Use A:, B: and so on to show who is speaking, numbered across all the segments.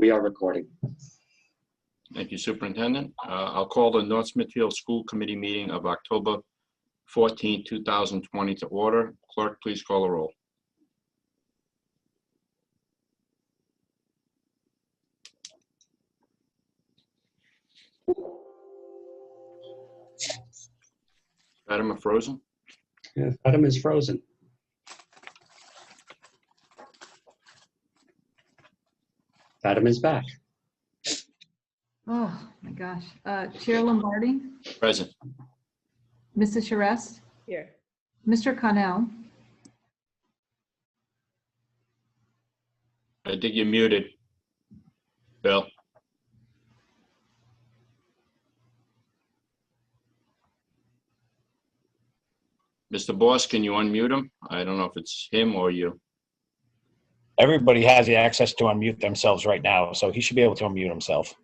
A: We are recording.
B: Thank you, Superintendent. I'll call the North Smithfield School Committee meeting of October 14, 2020 to order. Clerk, please call the roll. Fatima frozen?
A: Yeah, Fatima is frozen. Fatima is back.
C: Oh my gosh. Chair Lombardi,
B: Present.
C: Mrs. Charest,
D: Here.
C: Mr. Connell,
B: I think you're muted, Bill. Mr. Boss, can you unmute him? I don't know if it's him or you.
E: Everybody has the access to unmute themselves right now, so he should be able to unmute himself.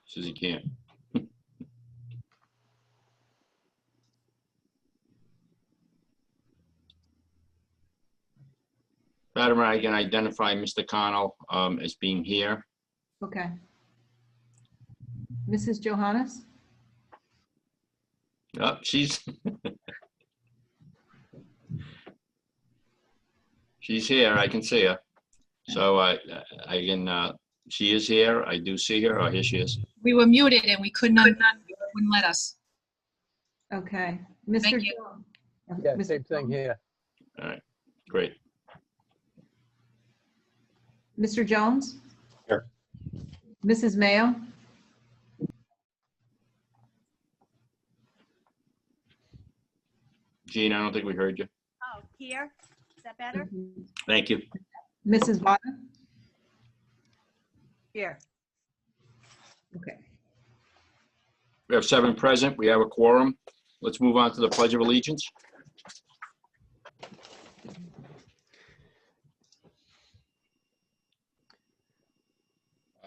B: Says he can't. Fatima, I can identify Mr. Connell as being here.
C: okay. Mrs. Johannes,
B: Oh, she's she's here. I can see her. So I can. She is here. I do see her. Oh, here she is.
D: We were muted and we could not, wouldn't let us.
C: okay. Mr.
D: Thank you.
C: Jones.
F: Yeah,
C: Mr.
F: same thing here.
B: All right, great.
C: Mr. Jones?
E: Here.
C: Mrs. Mayo?
B: Jean, I don't think we heard you.
G: Oh, here? Is that better?
B: Thank you.
C: Mrs. Vata?
G: Here.
C: Okay.
B: We have 7 present. We have a quorum. Let's move on to the Pledge of Allegiance.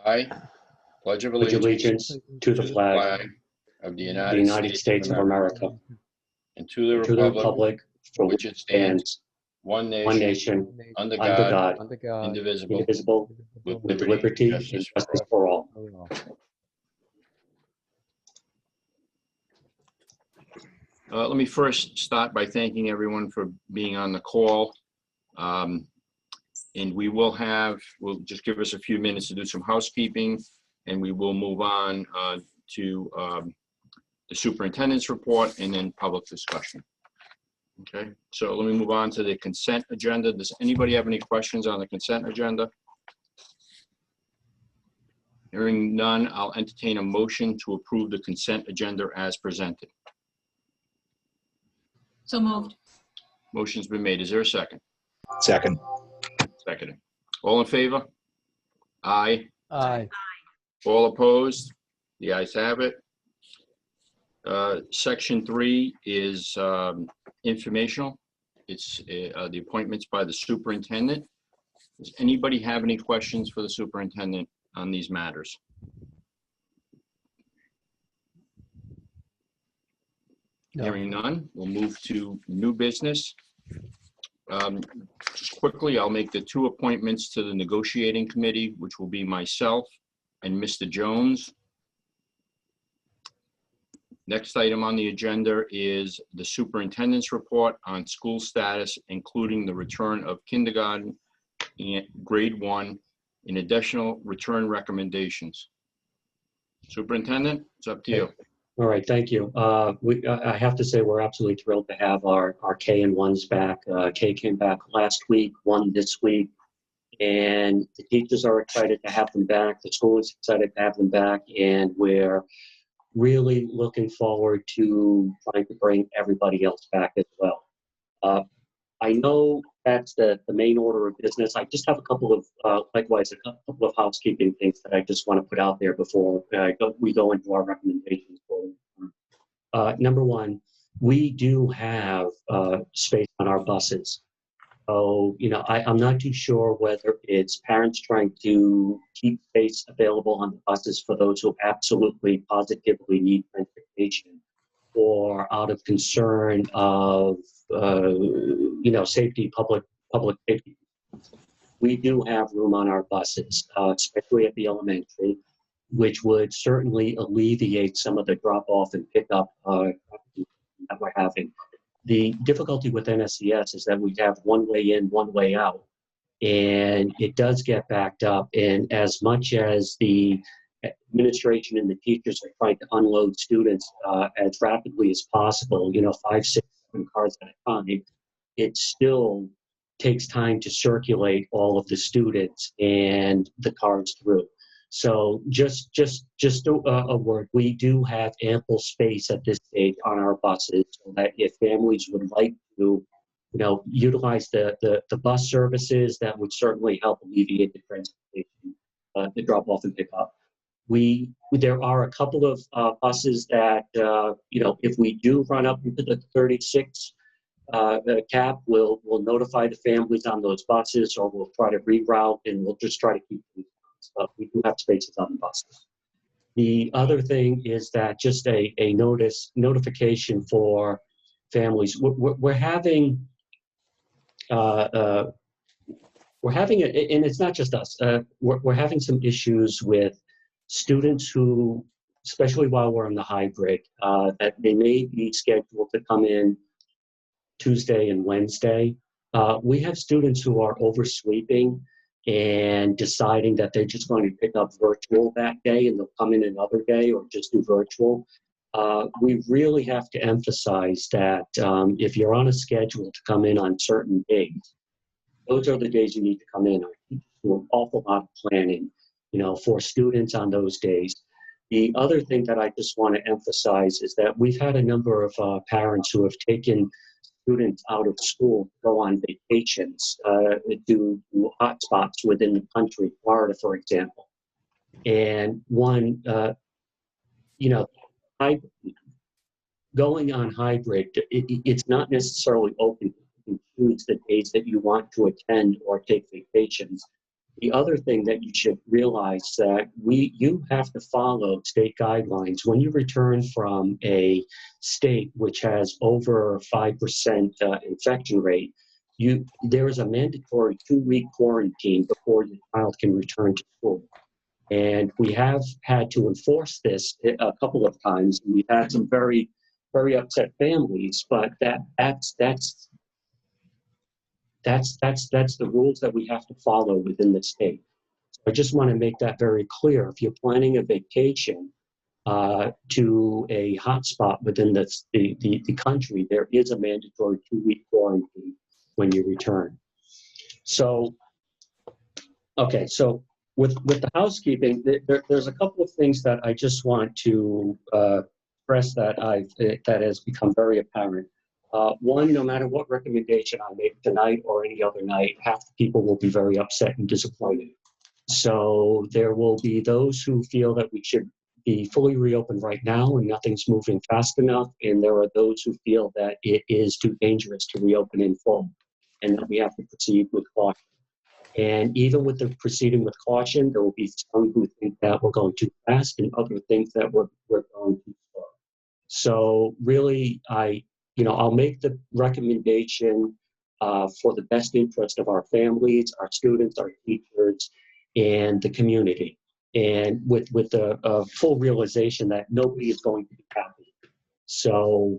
B: I pledge of
A: Pledge
B: allegiance
A: allegiance to the flag
B: of the
A: of the United States of America,
B: and to
A: to
B: the
A: the
B: republic
A: republic for
B: which
A: which
B: it
A: it
B: stands,
A: stands,
B: one
A: one
B: nation,
A: nation,
B: under
A: under
B: God,
A: God,
F: Under God.
B: indivisible,
A: indivisible,
B: with
A: with
B: liberty
A: liberty
B: and
A: and
B: justice
A: justice
B: for all.
A: for all.
B: Let me first start by thanking everyone for being on the call. And we'll just give us a few minutes to do some housekeeping, and we will move on to the superintendent's report and then public discussion. Okay, so let me move on to the consent agenda. Does anybody have any questions on the consent agenda? Hearing none, I'll entertain a motion to approve the consent agenda as presented.
D: So moved.
B: Motion's been made. Is there a second?
E: Second.
B: Seconded. All in favor? Aye.
F: Aye.
B: All opposed? The ayes have it. Section 3 is informational. It's the appointments by the superintendent. Does anybody have any questions for the superintendent on these matters?
F: No.
B: Hearing none, we'll move to new business. Just quickly, I'll make the 2 appointments to the negotiating committee, which will be myself and Mr. Jones. Next item on the agenda is the superintendent's report on school status, including the return of kindergarten and grade 1 and additional return recommendations. Superintendent, it's up to you.
A: All right, thank you. I have to say we're absolutely thrilled to have our K and 1s back. K came back last week, 1 this week, and the teachers are excited to have them back. The school is excited to have them back, and we're really looking forward to trying to bring everybody else back as well. I know that's the main order of business. I just have a couple of, likewise, a couple of housekeeping things that I just want to put out there before we go into our recommendations. Number 1, we do have space on our buses. So, I'm not too sure whether it's parents trying to keep space available on the buses for those who absolutely positively need transportation, or out of concern of, safety, public safety. we do have room on our buses, especially at the elementary, which would certainly alleviate some of the drop-off and pickup that we're having. The difficulty with NSES is that we have one way in, one way out, and it does get backed up. And as much as the administration and the teachers are trying to unload students as rapidly as possible, 5, 6, 7 cars at a time, it still takes time to circulate all of the students and the cars through. So just a word, we do have ample space at this stage on our buses, so that if families would like to, utilize the bus services, that would certainly help alleviate the transportation, the drop off and pick up. There are a couple of buses that, if we do run up into the 36 cap, we'll notify the families on those buses, or we'll try to reroute, and we'll just try to keep them. But we do have spaces on the buses. The other thing is that just a notification for families. We're having and it's not just us. We're having some issues with students who, especially while we're in the hybrid, that they may be scheduled to come in Tuesday and Wednesday. We have students who are oversleeping and deciding that they're just going to pick up virtual that day, and they'll come in another day or just do virtual. We really have to emphasize that if you're on a schedule to come in on certain days, those are the days you need to come in. Our teachers do an awful lot of planning, for students on those days. The other thing that I just want to emphasize is that we've had a number of parents who have taken students out of school to go on vacations to hotspots within the country, Florida, for example. And going on hybrid, it's not necessarily open to choose the days that you want to attend or take vacations. The other thing that you should realize that you have to follow state guidelines. When you return from a state which has over 5% infection rate, there is a mandatory 2-week quarantine before your child can return to school. And we have had to enforce this a couple of times. We've had some very, very upset families, but that's the rules that we have to follow within the state. So I just want to make that very clear. If you're planning a vacation to a hotspot within the country, there is a mandatory 2-week quarantine when you return. So, okay, so with the housekeeping, there's a couple of things that I just want to stress that has become very apparent. One, no matter what recommendation I make tonight or any other night, half the people will be very upset and disappointed. So there will be those who feel that we should be fully reopened right now and nothing's moving fast enough. And there are those who feel that it is too dangerous to reopen in full and that we have to proceed with caution. And even with the proceeding with caution, there will be some who think that we're going too fast and other things that we're going too slow. So really, I'll make the recommendation for the best interest of our families, our students, our teachers, and the community, and with a full realization that nobody is going to be happy. So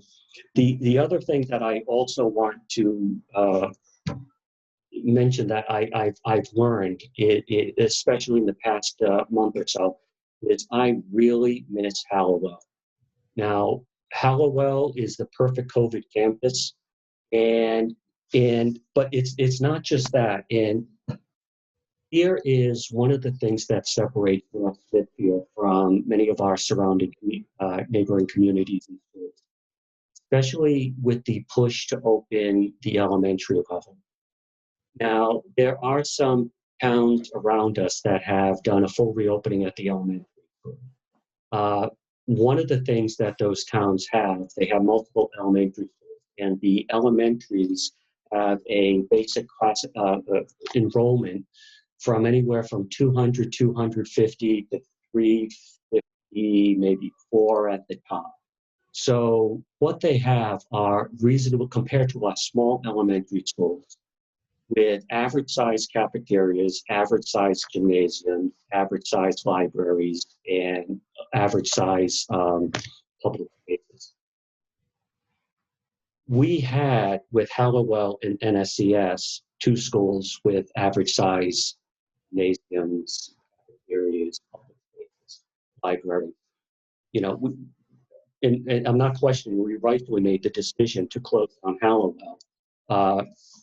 A: the other thing that I also want to mention that I've learned, especially in the past month or so, is I really miss Hallowell. Now, Hallowell is the perfect COVID campus, but it's not just that. And here is one of the things that separates North Smithfield from many of our surrounding neighboring communities and schools, especially with the push to open the elementary level. Now, there are some towns around us that have done a full reopening at the elementary school. One of the things that those towns have, they have multiple elementary schools, and the elementaries have a basic class enrollment from anywhere from 200, 250 to 350, maybe 4 at the top. So what they have are reasonable compared to our small elementary schools. with average size cafeterias, average size gymnasiums, average size libraries, and average size public spaces. We had, with Hallowell and NSES, 2 schools with average size gymnasiums, cafeterias, public spaces, libraries. You know, and I'm not questioning, we rightfully made the decision to close down Hallowell.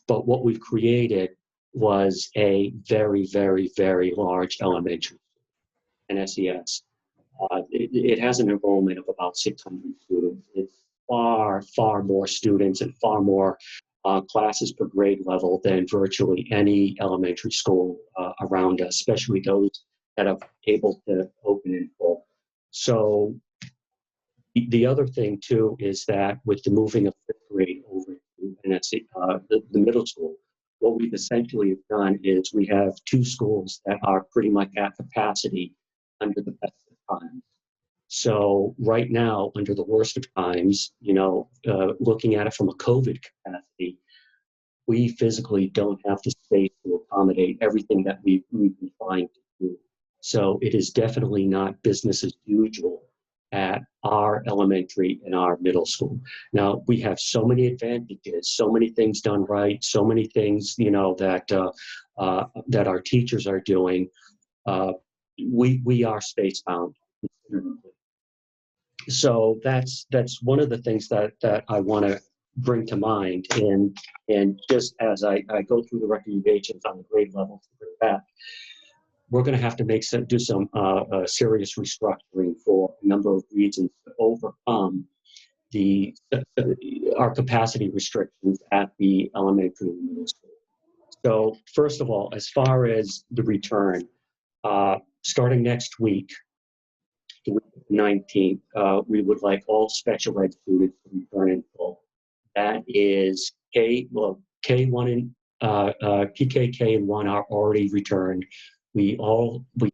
A: But what we've created was a very, very, very large elementary, NSES. It has an enrollment of about 600 students. It's far, far more students and far more classes per grade level than virtually any elementary school around us, especially those that are able to open in full. So the other thing too is that with the moving of 5th grade over to the middle school, what we've essentially have done is we have 2 schools that are pretty much at capacity under the best of times. So right now, under the worst of times, you know, looking at it from a COVID capacity, we physically don't have the space to accommodate everything that we've been trying to do. So it is definitely not business as usual at our elementary and our middle school. Now, we have so many advantages, so many things done right, so many things, you know, that that our teachers are doing. We are space bound considerably. So that's one of the things that I want to bring to mind. And just as I go through the recommendations on the grade levels to bring back, we're going to have to do some serious restructuring for a number of reasons to overcome our capacity restrictions at the elementary and middle school. So first of all, as far as the return, starting next week, the week of the 19th, we would like all special ed students to return in full. That is K1 and PKK and 1 are already returned. We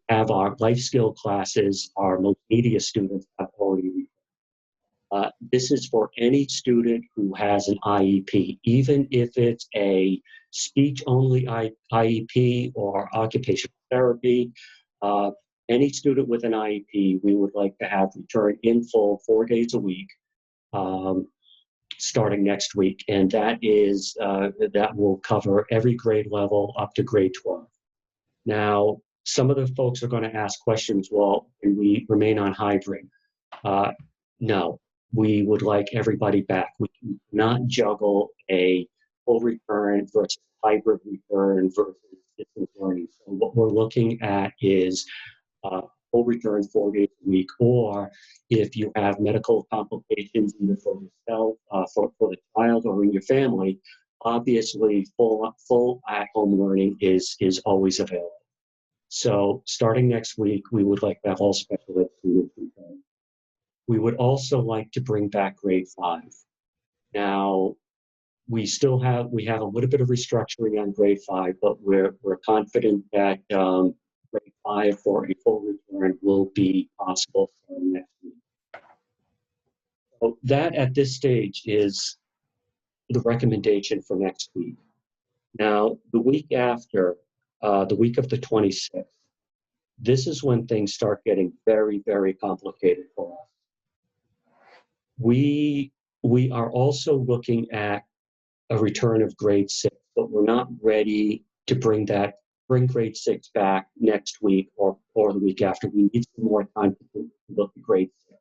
A: have our life skill classes, our multimedia students have already returned. This is for any student who has an IEP, even if it's a speech-only IEP or occupational therapy. Any student with an IEP, we would like to have return in full 4 days a week, starting next week. And that will cover every grade level up to grade 12. Now, some of the folks are going to ask questions, well, can we remain on hybrid? No, we would like everybody back. We cannot juggle a full return versus hybrid return versus distance learning. So what we're looking at is full return 4 days a week, or if you have medical complications either for yourself, for the child, or in your family, obviously full at-home learning is always available. So starting next week, we would like to have all special ed students return. We would also like to bring back grade 5. Now, we have a little bit of restructuring on grade 5, but we're confident that grade 5 for a full return will be possible starting next week. So that at this stage is the recommendation for next week. Now, the week after, the week of the 26th, this is when things start getting very, very complicated for us. We are also looking at a return of grade 6, but we're not ready to bring grade 6 back next week or the week after. We need some more time to look at grade 6.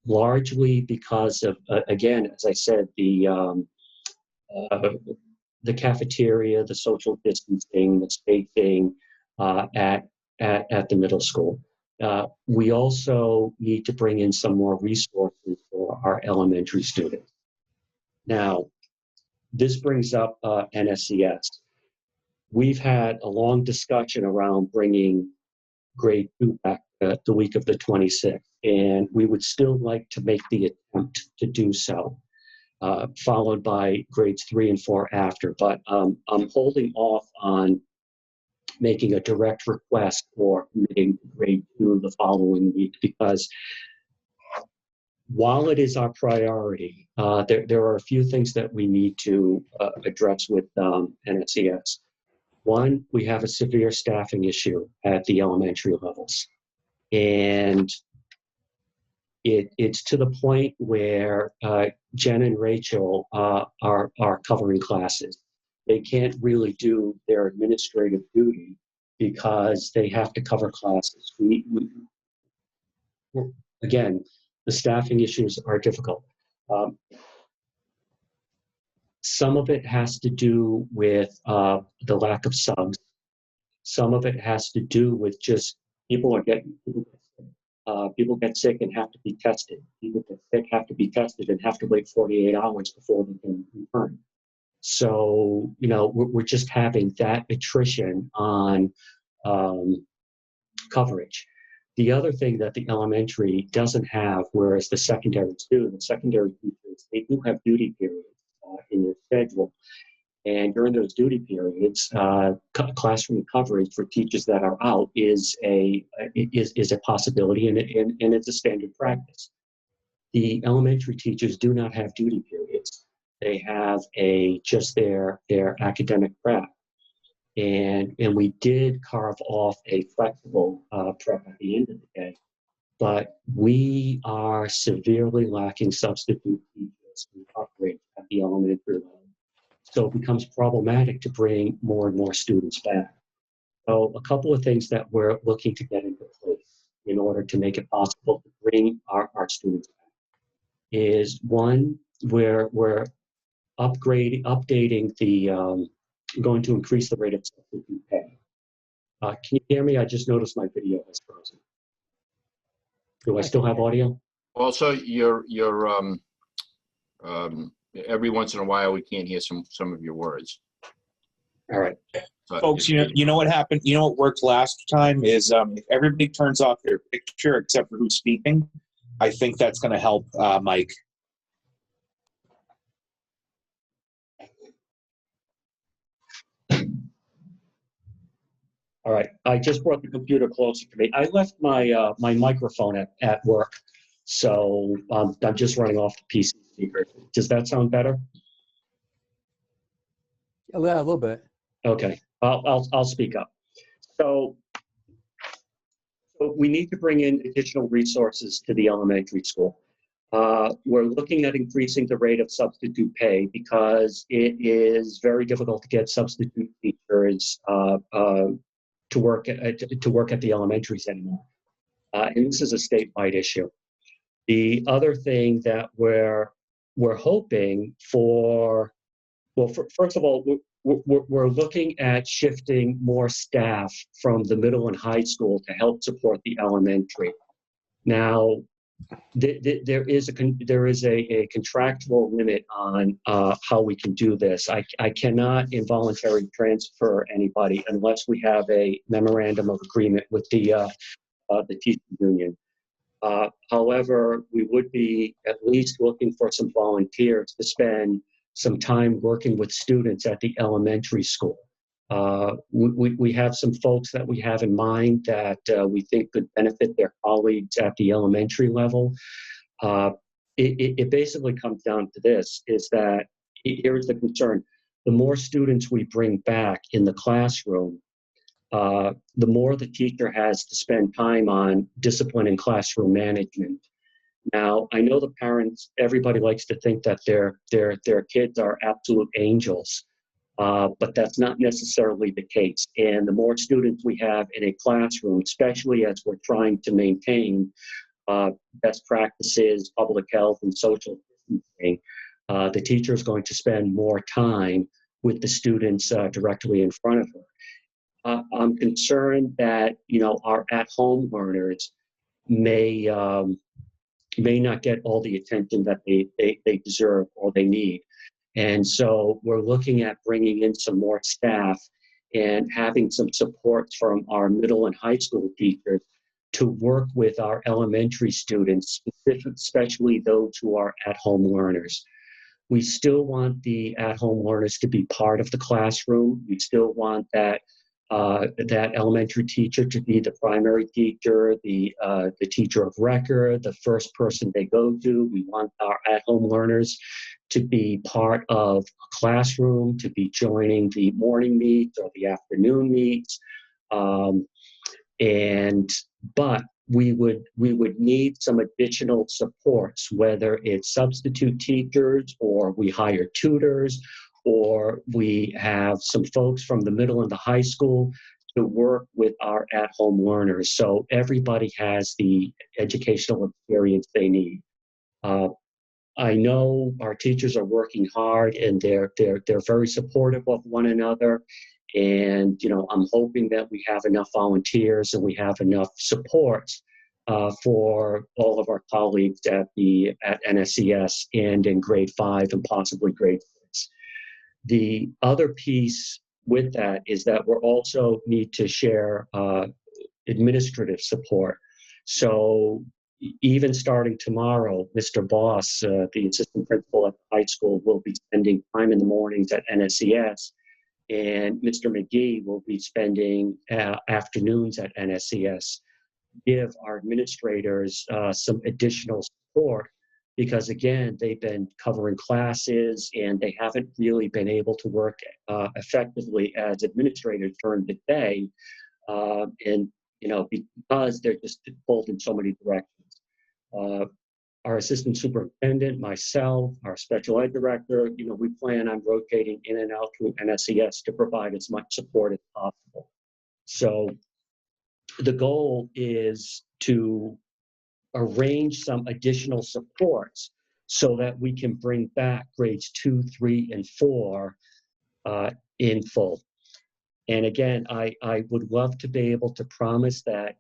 A: Largely because of, again, as I said, the cafeteria, the social distancing, the spacing at the middle school. We also need to bring in some more resources for our elementary students. Now, this brings up NSES. We've had a long discussion around bringing grade 2 back the week of the 26th, and we would still like to make the attempt to do so, followed by grades 3 and 4 after. But I'm holding off on making a direct request for committing grade 2 the following week, because while it is our priority, there are a few things that we need to address with NSES. One, we have a severe staffing issue at the elementary levels. And it's to the point where Jen and Rachel are covering classes. They can't really do their administrative duty because they have to cover classes. Again, the staffing issues are difficult. Some of it has to do with the lack of subs. Some of it has to do with just people get sick and have to be tested. People get sick, have to be tested, and have to wait 48 hours before they can return. So, we're just having that attrition on coverage. The other thing that the elementary doesn't have, whereas the secondaries do, the secondary teachers, they do have duty periods in their schedule. And during those duty periods, classroom coverage for teachers that are out is a possibility, and it's a standard practice. The elementary teachers do not have duty periods. They have just their academic prep. And we did carve off a flexible prep at the end of the day, but we are severely lacking substitute teachers in coverage at the elementary level. So it becomes problematic to bring more and more students back. So a couple of things that we're looking to get into place in order to make it possible to bring our students back is, one, we're updating the, going to increase the rate of substitute pay. Can you hear me? I just noticed my video has frozen. Do I still have audio?
B: Also, every once in a while, we can't hear some of your words.
A: All right.
B: But
F: Folks, you know what happened? You know what worked last time is if everybody turns off their picture except for who's speaking, I think that's going to help Mike.
A: All right. I just brought the computer closer to me. I left my my microphone at work, so I'm just running off the PC speaker. Does that sound better?
H: A little bit.
A: Okay. I'll speak up. So we need to bring in additional resources to the elementary school. We're looking at increasing the rate of substitute pay because it is very difficult to get substitute teachers to work at the elementaries anymore. And this is a statewide issue. The other thing that we're hoping for, well, first of all, we're looking at shifting more staff from the middle and high school to help support the elementary. Now, there is a contractual limit on how we can do this. I cannot involuntarily transfer anybody unless we have a memorandum of agreement with the teacher union. However, we would be at least looking for some volunteers to spend some time working with students at the elementary school. We have some folks that we have in mind that we think could benefit their colleagues at the elementary level. It basically comes down to this, is that here's the concern. The more students we bring back in the classroom, the more the teacher has to spend time on discipline and classroom management. Now, I know the parents, everybody likes to think that their kids are absolute angels, but that's not necessarily the case. And the more students we have in a classroom, especially as we're trying to maintain best practices, public health, and social distancing, the teacher is going to spend more time with the students directly in front of her. I'm concerned that, our at-home learners may not get all the attention that they deserve or they need. And so we're looking at bringing in some more staff and having some support from our middle and high school teachers to work with our elementary students, especially those who are at-home learners. We still want the at-home learners to be part of the classroom. We still want that that elementary teacher to be the primary teacher, the teacher of record, the first person they go to. We want our at-home learners to be part of a classroom, to be joining the morning meets or the afternoon meets. But we would need some additional supports, whether it's substitute teachers or we hire tutors, or we have some folks from the middle and the high school to work with our at-home learners. So everybody has the educational experience they need. I know our teachers are working hard and they're very supportive of one another. And, I'm hoping that we have enough volunteers and we have enough support for all of our colleagues at NSES and in grade 5 and possibly grade 6. The other piece with that is that we're also need to share administrative support. So even starting tomorrow, Mr. Boss, the assistant principal at the high school, will be spending time in the mornings at NSES, and Mr. McGee will be spending afternoons at NSES. Give our administrators some additional support, because again, they've been covering classes and they haven't really been able to work effectively as administrators during the day, because they're just pulled in so many directions. Our assistant superintendent, myself, our special ed director, we plan on rotating in and out through NSES to provide as much support as possible. So the goal is to arrange some additional supports so that we can bring back grades 2, 3, and 4 in full. And again, I would love to be able to promise that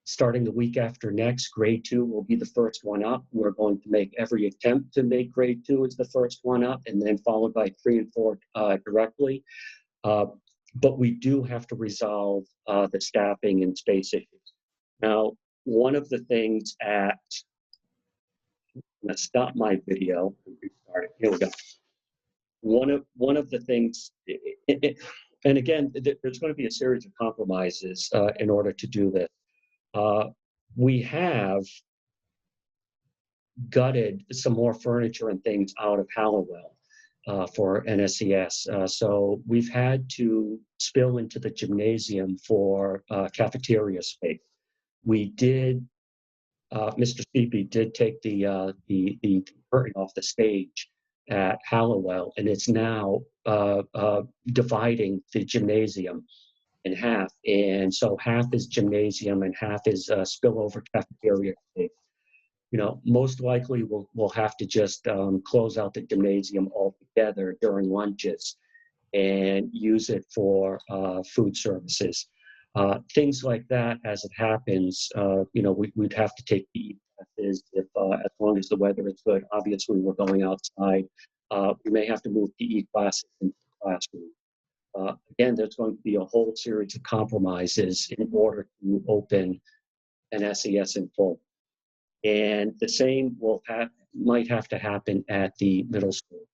A: starting the week after next, grade 2 will be the first one up. We're going to make every attempt to make grade 2 as the first one up, and then followed by 3 and 4 directly. But we do have to resolve the staffing and space issues. Now, one of the things I'm gonna stop my video and restart it. Here we go. One of the things, and again, there's going to be a series of compromises in order to do this. We have gutted some more furniture and things out of Hallowell for NSES. So we've had to spill into the gymnasium for cafeteria space. We did, Mr. Seepy did take the curtain off the stage at Hallowell, and it's now dividing the gymnasium in half. And so half is gymnasium and half is spillover cafeteria space. Most likely we'll have to just close out the gymnasium altogether during lunches and use it for food services. Things like that, as it happens, we'd have to take PE classes if, as long as the weather is good. Obviously, we're going outside. We may have to move PE classes into the classroom. Again, there's going to be a whole series of compromises in order to open an SES in full. And the same might have to happen at the middle school.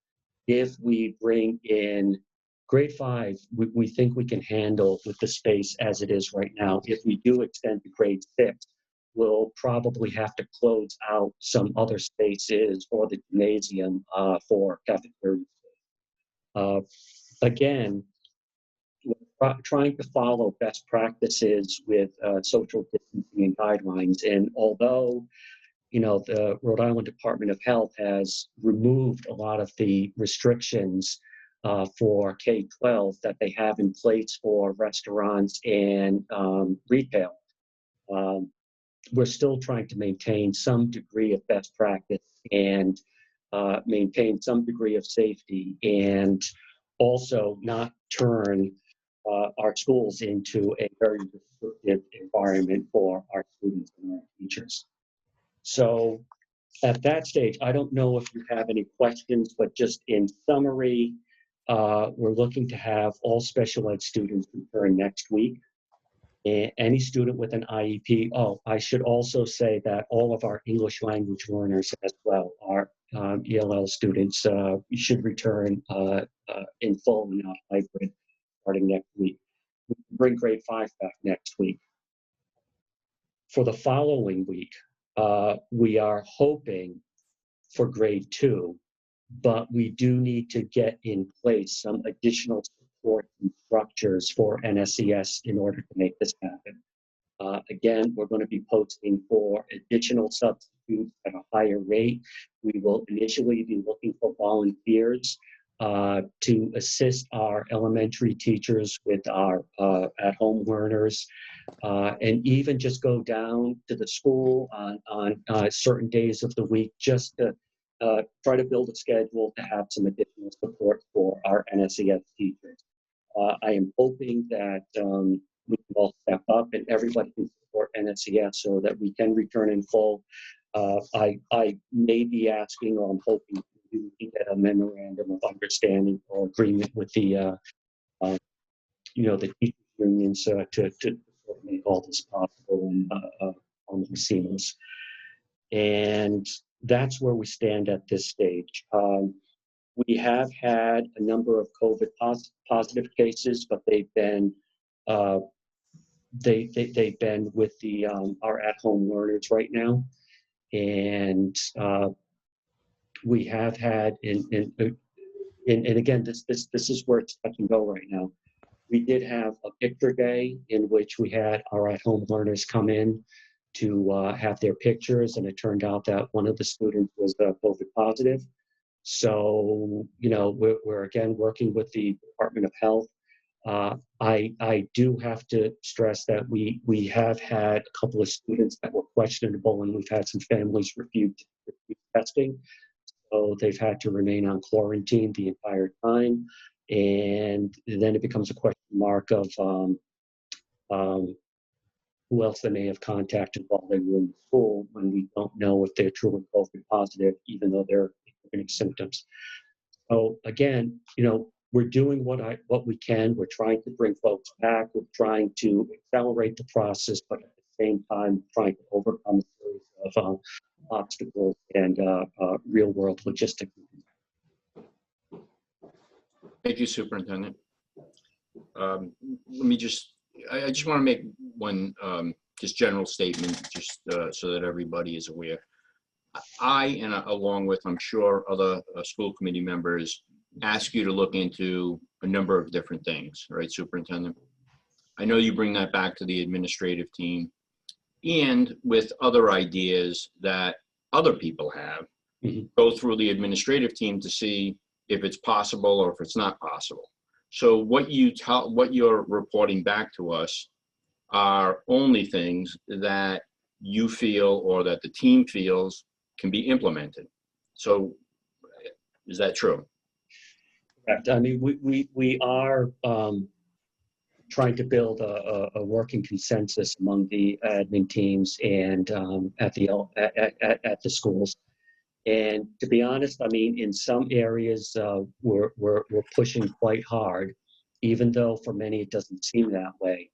A: If we bring in grade 5, we think we can handle with the space as it is right now. If we do extend to grade 6, we'll probably have to close out some other spaces or the gymnasium for cafeteria space. Again, we're trying to follow best practices with social distancing and guidelines. And although the Rhode Island Department of Health has removed a lot of the restrictions for K-12 that they have in place for restaurants and retail, we're still trying to maintain some degree of best practice and maintain some degree of safety, and also not turn our schools into a very restrictive environment for our students and our teachers. So at that stage, I don't know if you have any questions, but just in summary, we're looking to have all special ed students return next week. And any student with an IEP. Oh, I should also say that all of our English language learners as well, our ELL students, should return in full and not hybrid starting next week. bring grade 5 back next week. For the following week, we are hoping for grade 2, but we do need to get in place some additional support and structures for NSES in order to make this happen. Again, we're going to be posting for additional substitutes at a higher rate. We will initially be looking for volunteers to assist our elementary teachers with our at-home learners, and even just go down to the school on certain days of the week just to try to build a schedule to have some additional support for our NSES teachers. I am hoping that we can all step up and everybody can support NSES so that we can return in full. I may be asking, or I'm hoping we can get a memorandum of understanding or agreement with the, the teachers unions to make all this possible and almost seamless. And that's where we stand at this stage. We have had a number of COVID positive cases, but they've been they've been with the our at-home learners right now, and we have had and again this is where it's touch and go right now. We did have a picture day in which we had our at-home learners come in to have their pictures, and it turned out that one of the students was COVID positive. So, we're again working with the Department of Health. I do have to stress that we have had a couple of students that were questionable, and we've had some families refuse testing. So they've had to remain on quarantine the entire time. And then it becomes a question mark of who else they may have contacted while they were in school, when we don't know if they're truly COVID positive, even though they're exhibiting symptoms. So again, we're doing what we can. We're trying to bring folks back. We're trying to accelerate the process, but at the same time, trying to overcome a series of obstacles and real-world logistics.
B: Thank you, Superintendent. I just want to make one just general statement, just so that everybody is aware. And along with, I'm sure, other school committee members, ask you to look into a number of different things, right, Superintendent? I know you bring that back to the administrative team, and with other ideas that other people have, go through the administrative team to see if it's possible or if it's not possible. So what you're reporting back to us are only things that you feel or that the team feels can be implemented. So is that true?
A: Correct. I mean, we are trying to build a working consensus among the admin teams and at the schools. And to be honest, I mean, in some areas we're pushing quite hard, even though for many it doesn't seem that way.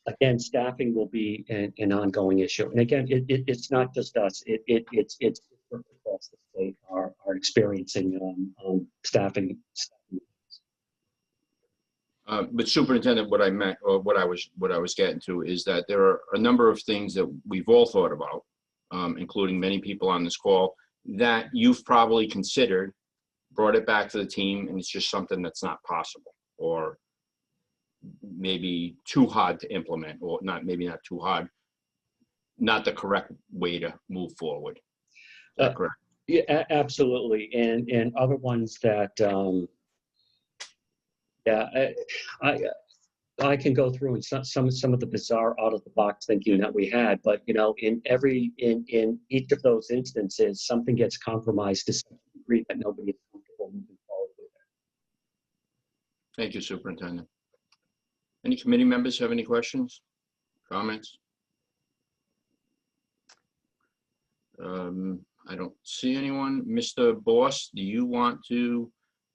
A: Again, staffing will be an ongoing issue, and again, it's not just us. It's across the state are experiencing staffing.
B: But Superintendent, what I meant, or what I was getting to, is that there are a number of things that we've all thought about, including many people on this call, that you've probably considered, brought it back to the team, and it's just something that's not possible, or maybe too hard to implement, or maybe not too hard, not the correct way to move forward. Is that correct?
A: Yeah, absolutely. And other ones that, I can go through and some of the bizarre out of the box thinking that we had, but in each of those instances, something gets compromised to some degree that nobody is comfortable moving forward with it.
B: Thank you, Superintendent. Any committee members have any questions, comments? I don't see anyone. Mr. Boss, do you want to,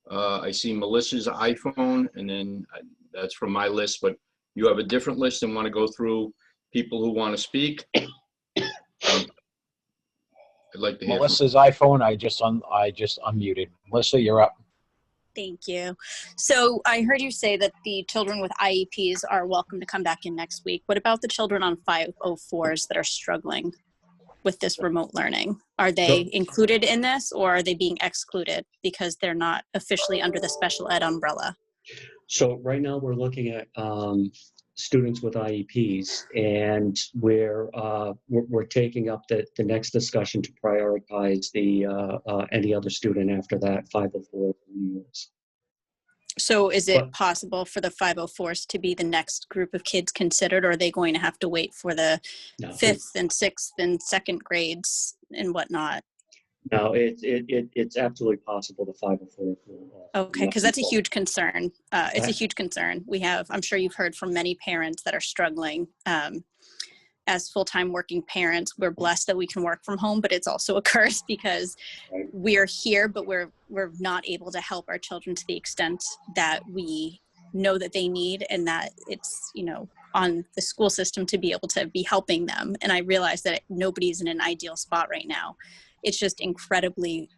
B: I see Melissa's iPhone, and then that's from my list, but you have a different list and want to go through people who want to speak? I'd like to hear
E: Melissa's iPhone, I just unmuted. Melissa, you're up.
H: Thank you. So I heard you say that the children with IEPs are welcome to come back in next week. What about the children on 504s that are struggling with this remote learning? Are they included in this, or are they being excluded because they're not officially under the special ed umbrella?
A: So right now we're looking at students with IEPs, and we're taking up the next discussion to prioritize the any other student after that 504 years.
H: So is it
A: But-
H: possible for the 504s to be the next group of kids considered, or are they going to have to wait for the
A: No,
H: 5th and 6th and 2nd grades and whatnot?
A: no, it's absolutely possible the 504.
H: Okay, because that's a huge concern. It's a huge concern. We have, I'm sure you've heard from many parents that are struggling. As full-time working parents, we're blessed that we can work from home, but it's also a curse because we're here, but we're not able to help our children to the extent that we know that they need, and that it's, you know, on the school system to be able to be helping them. And I realize that nobody's in an ideal spot right now. It's just incredibly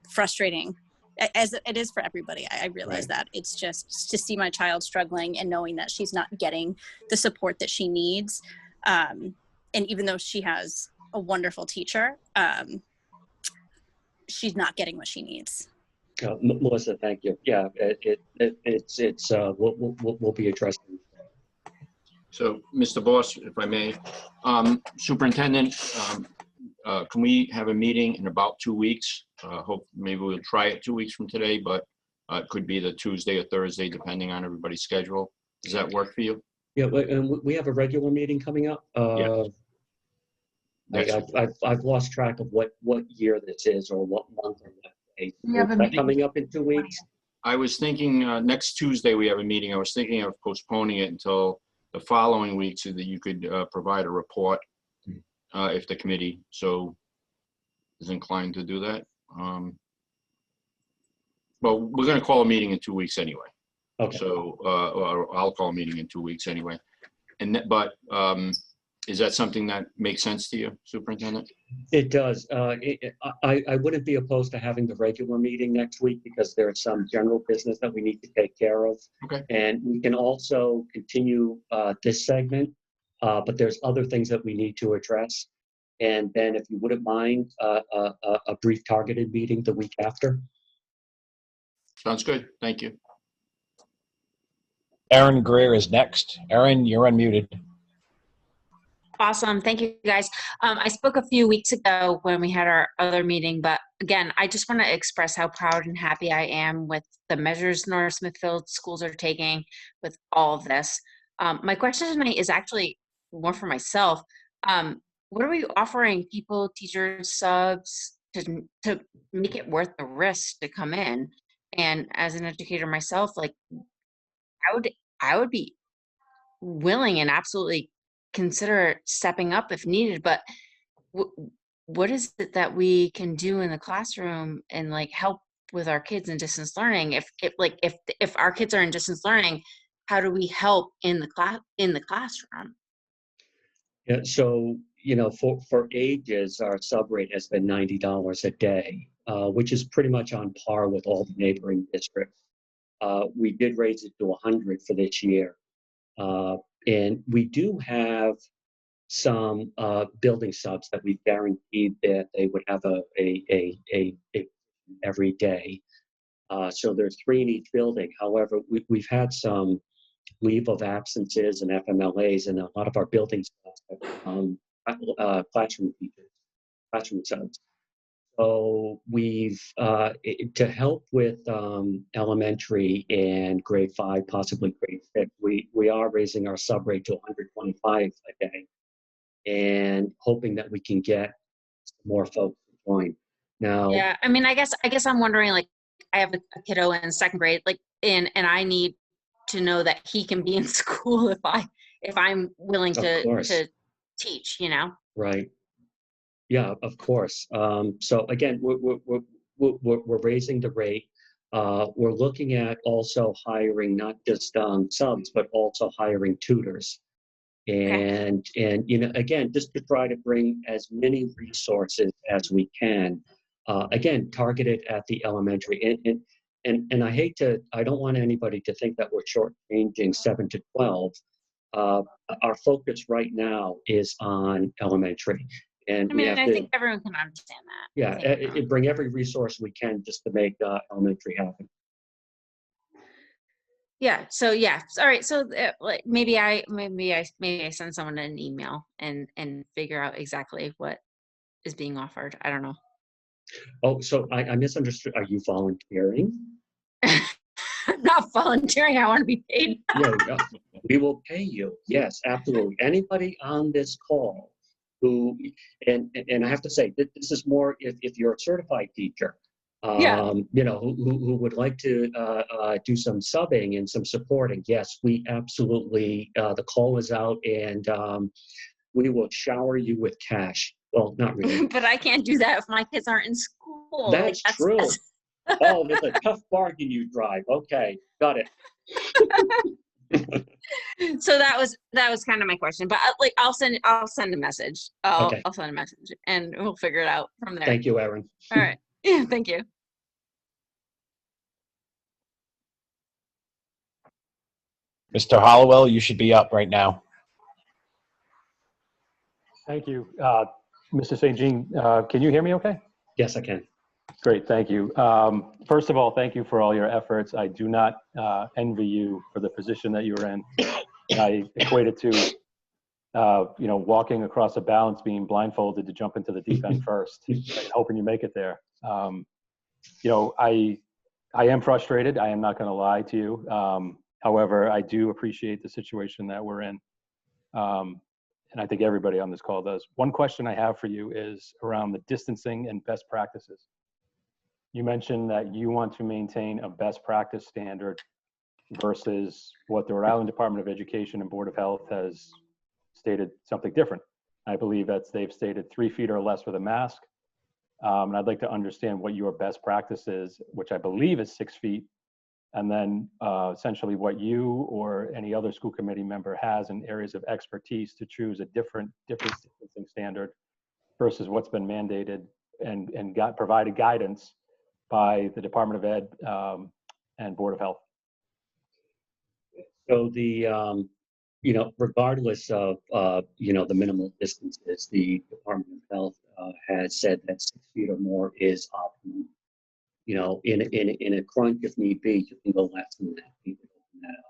H: frustrating, as it is for everybody. I realize that. It's just to see my child struggling and knowing that she's not getting the support that she needs. And even though she has a wonderful teacher, she's not getting what she needs.
A: Melissa, thank you. Yeah, we'll be addressing.
B: So, Mr. Boss, if I may, Superintendent, can we have a meeting in about 2 weeks? Hope maybe we'll try it 2 weeks from today, but it could be the Tuesday or Thursday, depending on everybody's schedule. Does that work for you?
A: Yeah, and we have a regular meeting coming up. I've lost track of what year this is, or what month or what day.
C: We have a
A: Is that
C: meeting
A: coming up in 2 weeks?
B: I was thinking next Tuesday we have a meeting. I was thinking of postponing it until the following week so that you could provide a report if the committee so is inclined to do that. Well, we're going to call a meeting in 2 weeks anyway.
A: Okay.
B: So or I'll call a meeting in 2 weeks anyway. And but is that something that makes sense to you, Superintendent?
A: It does. I wouldn't be opposed to having the regular meeting next week because there's some general business that we need to take care of.
B: Okay.
A: And we can also continue this segment, but there's other things that we need to address. And then if you wouldn't mind, a brief targeted meeting the week after.
B: Sounds good. Thank you.
E: Aaron Greer is next. Aaron, you're unmuted.
I: Awesome. Thank you, guys. I spoke a few weeks ago when we had our other meeting, but again, I just want to express how proud and happy I am with the measures North Smithfield schools are taking with all of this. My question tonight is actually more for myself. What are we offering people, teachers, subs, to make it worth the risk to come in? And as an educator myself, like I would be willing and absolutely consider stepping up if needed, but what is it that we can do in the classroom and like help with our kids in distance learning? If our kids are in distance learning, how do we help in the classroom?
A: Yeah, so you know, for ages, our sub rate has been $90 a day, which is pretty much on par with all the neighboring districts. We did raise it to 100 for this year. And we do have some building subs that we've guaranteed that they would have a every day. So there's 3 in each building. However, we've had some leave of absences and FMLAs, and a lot of our building subs have become classroom teachers, classroom subs. So we've, to help with elementary and grade 5, possibly grade 6, we are raising our sub rate to 125 a day and hoping that we can get more folks to join. Now,
I: Yeah, I mean, I guess I'm wondering, like, I have a kiddo in 2nd grade, like, and I need to know that he can be in school if I'm willing to teach, you know?
A: Right. Yeah, of course. So again, we're raising the rate. We're looking at also hiring not just subs, but also hiring tutors. And you know, again, just to try to bring as many resources as we can. Again, targeted at the elementary. And and I don't want anybody to think that we're shortchanging 7 to 12. Our focus right now is on elementary. And
I: I
A: we
I: mean,
A: have
I: I
A: to,
I: think everyone can understand that.
A: yeah, bring every resource we can just to make elementary happen.
I: Yeah. So yeah. All right. So like maybe I send someone an email and figure out exactly what is being offered. I don't know.
A: Oh, so I misunderstood. Are you volunteering?
I: I'm not volunteering. I want to be paid.
A: Yeah, we will pay you. Yes, absolutely. Anybody on this call who, and I have to say, this is more if you're a certified teacher,
I: Yeah.
A: you know, who would like to do some subbing and some supporting. Yes, we absolutely, the call is out, and we will shower you with cash. Well, not really.
I: But I can't do that if my kids aren't in school.
A: That's true. Oh, it's a tough bargain you drive. Okay, got it.
I: So that was kind of my question, but like I'll send a message.
A: Okay.
I: I'll send a message and we'll figure it out from there.
A: Thank you, Erin.
I: All right. Yeah. Thank you.
E: Mr. Hollowell, you should be up right now.
J: Thank you. Mr. St. Jean, can you hear me okay?
A: Yes, I can.
J: Great, thank you. First of all, thank you for all your efforts. I do not envy you for the position that you're in. I equate it to, you know, walking across a balance beam blindfolded to jump into the deep end first, and hoping you make it there. You know, I am frustrated. I am not going to lie to you. However, I do appreciate the situation that we're in. And I think everybody on this call does. One question I have for you is around the distancing and best practices. You mentioned that you want to maintain a best practice standard versus what the Rhode Island Department of Education and Board of Health has stated something different. I believe they've stated 3 feet or less with a mask. And I'd like to understand what your best practice is, which I believe is 6 feet. And then essentially what you or any other school committee member has in areas of expertise to choose a different distancing standard versus what's been mandated and provided guidance by the Department of Ed and Board of Health.
A: So the, you know, regardless of, you know, the minimal distances, the Department of Health has said that 6 feet or more is optimal. You know, in a crunch, if need be, you can go less than that. You can open that up.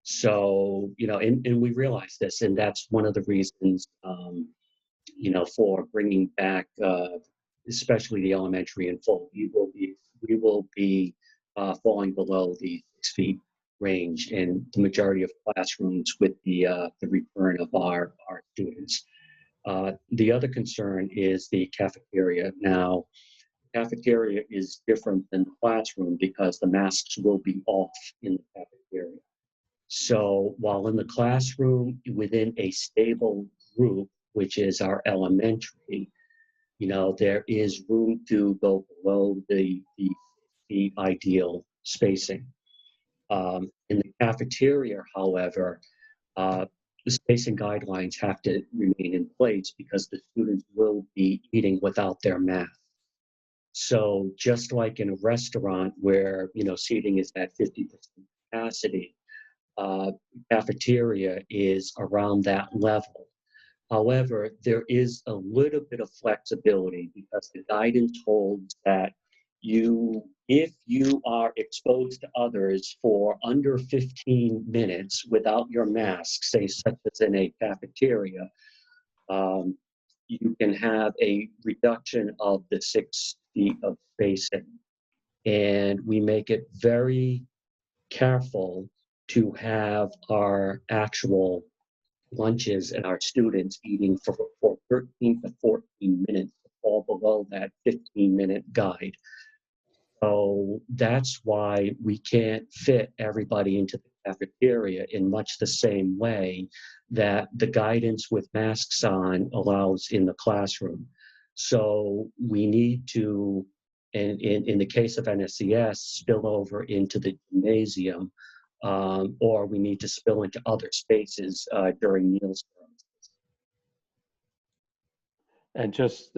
A: So, you know, and we realize this, and that's one of the reasons, you know, for bringing back, especially the elementary in full. We will be falling below the 6 feet range in the majority of classrooms with the return of our students. The other concern is the cafeteria. Now, cafeteria is different than the classroom because the masks will be off in the cafeteria. So while in the classroom within a stable group, which is our elementary, you know, there is room to go below the ideal spacing. In the cafeteria, however, the spacing guidelines have to remain in place because the students will be eating without their mask. So just like in a restaurant where, you know, seating is at 50% capacity, cafeteria is around that level. However, there is a little bit of flexibility because the guidance holds that if you are exposed to others for under 15 minutes without your mask, say such as in a cafeteria, you can have a reduction of the 6 feet of spacing. And we make it very careful to have our actual lunches and our students eating for 13 to 14 minutes to fall below that 15-minute guide. So that's why we can't fit everybody into the cafeteria in much the same way that the guidance with masks on allows in the classroom. So we need to, in the case of NSES, spill over into the gymnasium, or we need to spill into other spaces during meals.
J: And just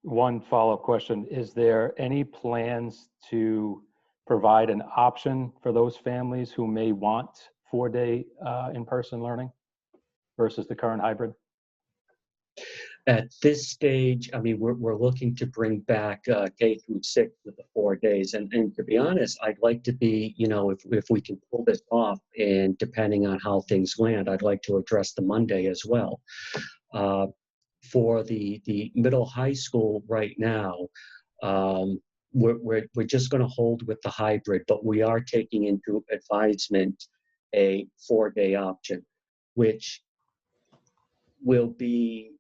J: one follow-up question. Is there any plans to provide an option for those families who may want 4-day in-person learning versus the current hybrid?
A: At this stage, I mean, we're looking to bring back K through 6 with the 4 days. And to be honest, I'd like to be, you know, if we can pull this off, and depending on how things land, I'd like to address the Monday as well. For the middle high school right now, we're just going to hold with the hybrid, but we are taking into advisement a 4-day option, which will be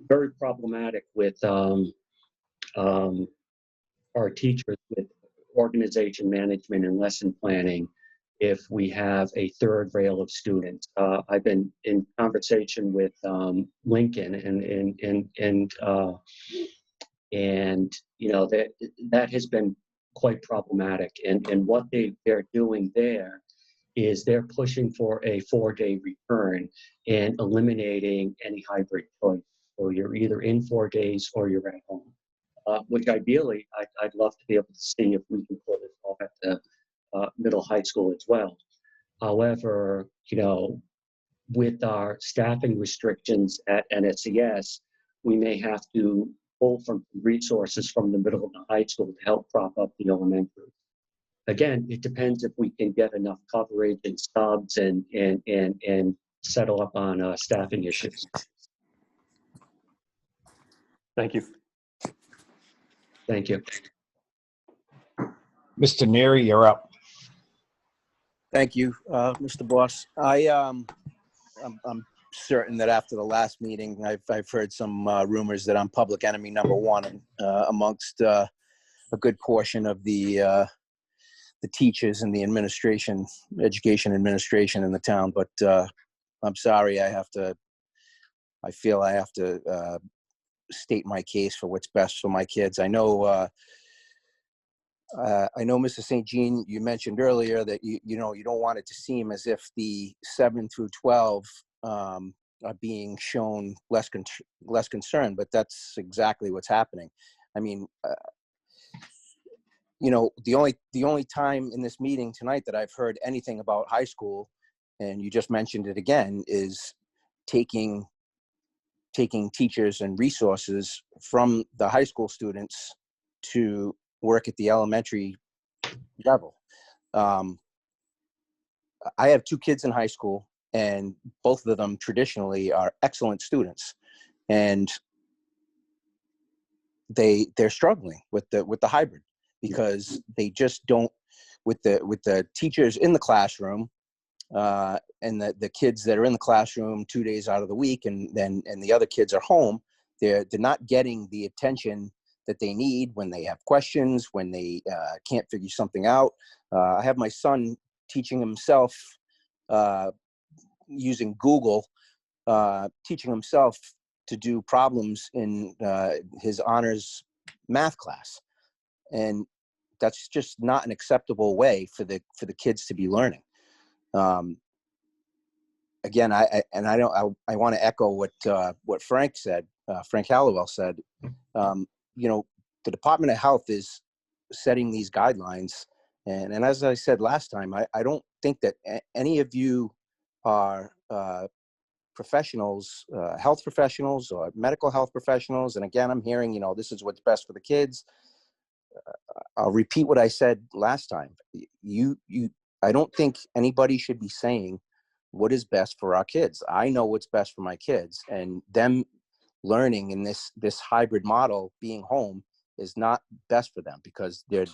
A: very problematic with our teachers with organization management and lesson planning if we have a third rail of students. I've been in conversation with Lincoln and you know that has been quite problematic, and what they're doing there is they're pushing for a 4-day return and eliminating any hybrid choice. So you're either in 4 days or you're at home, which ideally I'd love to be able to see if we can pull this off at the middle high school as well. However, you know, with our staffing restrictions at NSES, we may have to pull from resources from the middle and the high school to help prop up the elementary. Again, it depends if we can get enough coverage and subs and settle up on staffing issues.
J: Thank you.
A: Thank you.
E: Mr. Neary, you're up.
K: Thank you, Mr. Boss. I'm certain that after the last meeting, I've heard some rumors that I'm public enemy #1 amongst a good portion of the teachers and the administration, education administration in the town. But I'm sorry, I feel I have to state my case for what's best for my kids. I know, Mr. St. Jean, you mentioned earlier that you don't want it to seem as if the 7 through 12 are being shown less concern, but that's exactly what's happening. I mean, you know, the only time in this meeting tonight that I've heard anything about high school, and you just mentioned it again, is taking teachers and resources from the high school students to work at the elementary level. I have 2 kids in high school, and both of them traditionally are excellent students, and they're struggling with the hybrid because they just don't, with the teachers in the classroom and the kids that are in the classroom 2 days out of the week, and the other kids are home. They're not getting the attention that they need when they have questions, when they can't figure something out. I have my son teaching himself using Google, teaching himself to do problems in his honors math class, and that's just not an acceptable way for the kids to be learning. Again, I want to echo what Frank said. Frank Hallowell said. You know, the Department of Health is setting these guidelines, and as I said last time, I don't think that any of you are professionals, health professionals or medical health professionals. And again, I'm hearing, you know, this is what's best for the kids. I'll repeat what I said last time. I don't think anybody should be saying what is best for our kids. I know what's best for my kids, and them learning in this hybrid model, being home, is not best for them because they're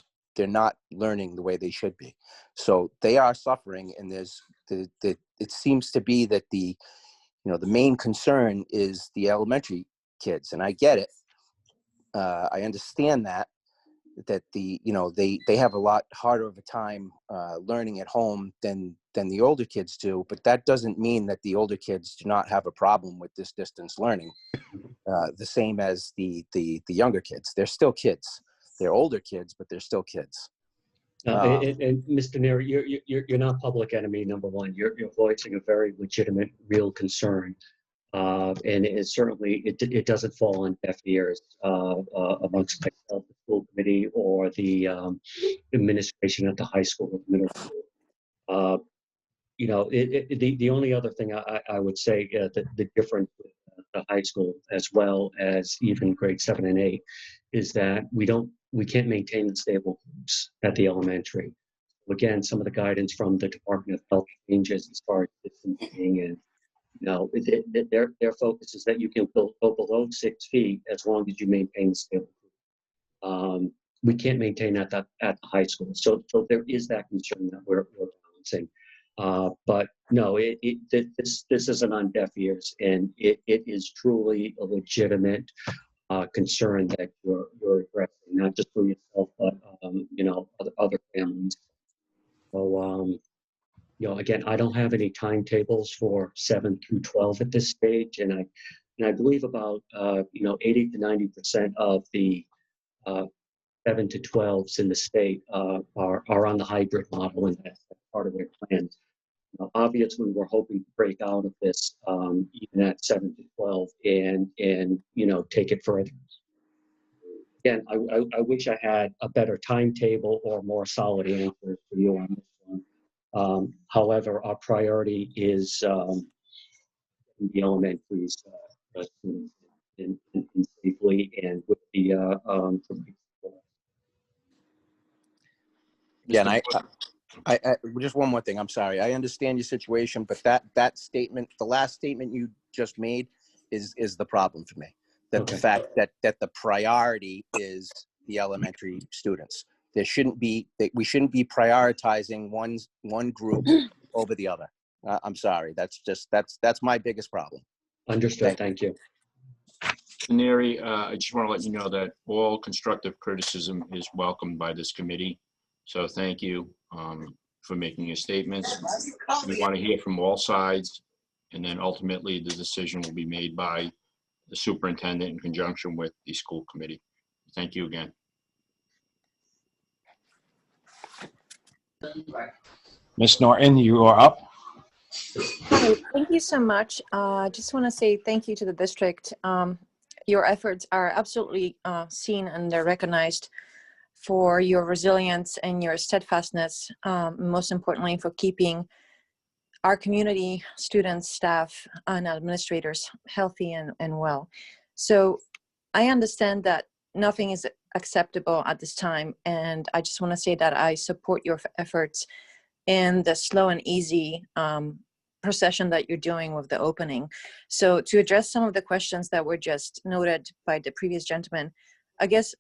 K: not learning the way they should be. So they are suffering, and it seems to be that the main concern is the elementary kids, and I get it. I understand that they have a lot harder of a time learning at home than the older kids do, but that doesn't mean that the older kids do not have a problem with this distance learning, the same as the younger kids. They're still kids. They're older kids, but they're still kids.
A: And Mr. Neary, you're not public enemy #1. You're voicing a very legitimate, real concern. And it doesn't fall on deaf ears amongst myself, the school committee, or the administration at the high school or middle school. The only other thing I would say, the difference with the high school as well as even grade 7 and 8 is that we can't maintain the stable groups at the elementary. Again, some of the guidance from the Department of Health changes as far as distancing, and their focus is that you can go below 6 feet as long as you maintain the stable group. We can't maintain that at the high school, so there is that concern that we're balancing. But no, this isn't on deaf ears, and it is truly a legitimate concern that you're addressing, not just for yourself, but other families. So again, I don't have any timetables for 7 through 12 at this stage, and I believe about 80 to 90% of the 7 to 12s in the state are on the hybrid model, and that's part of their plans. Obviously, we're hoping to break out of this even at 7 to 12 and take it further. Again, I wish I had a better timetable or more solid answer for you on this one. However, our priority is the elementaries in safely and with the
K: Again, I just one more thing. I'm sorry. I understand your situation, but that statement, the last statement you just made, is the problem for me. That
A: Okay.
K: The fact that the priority is the elementary students. We shouldn't be prioritizing one group over the other. I'm sorry. That's my biggest problem.
A: Understood. Thank you.
B: Neri, I just want to let you know that all constructive criticism is welcomed by this committee. So thank you for making your statements. We want to hear from all sides, and then ultimately the decision will be made by the superintendent in conjunction with the school committee. Thank you again.
E: Ms. Norton, you are up.
L: Hi, thank you so much. I just want to say thank you to the district. Your efforts are absolutely seen and they're recognized for your resilience and your steadfastness, most importantly for keeping our community, students, staff, and administrators healthy and well. So I understand that nothing is acceptable at this time, and I just want to say that I support your efforts in the slow and easy procession that you're doing with the opening. So to address some of the questions that were just noted by the previous gentleman, I guess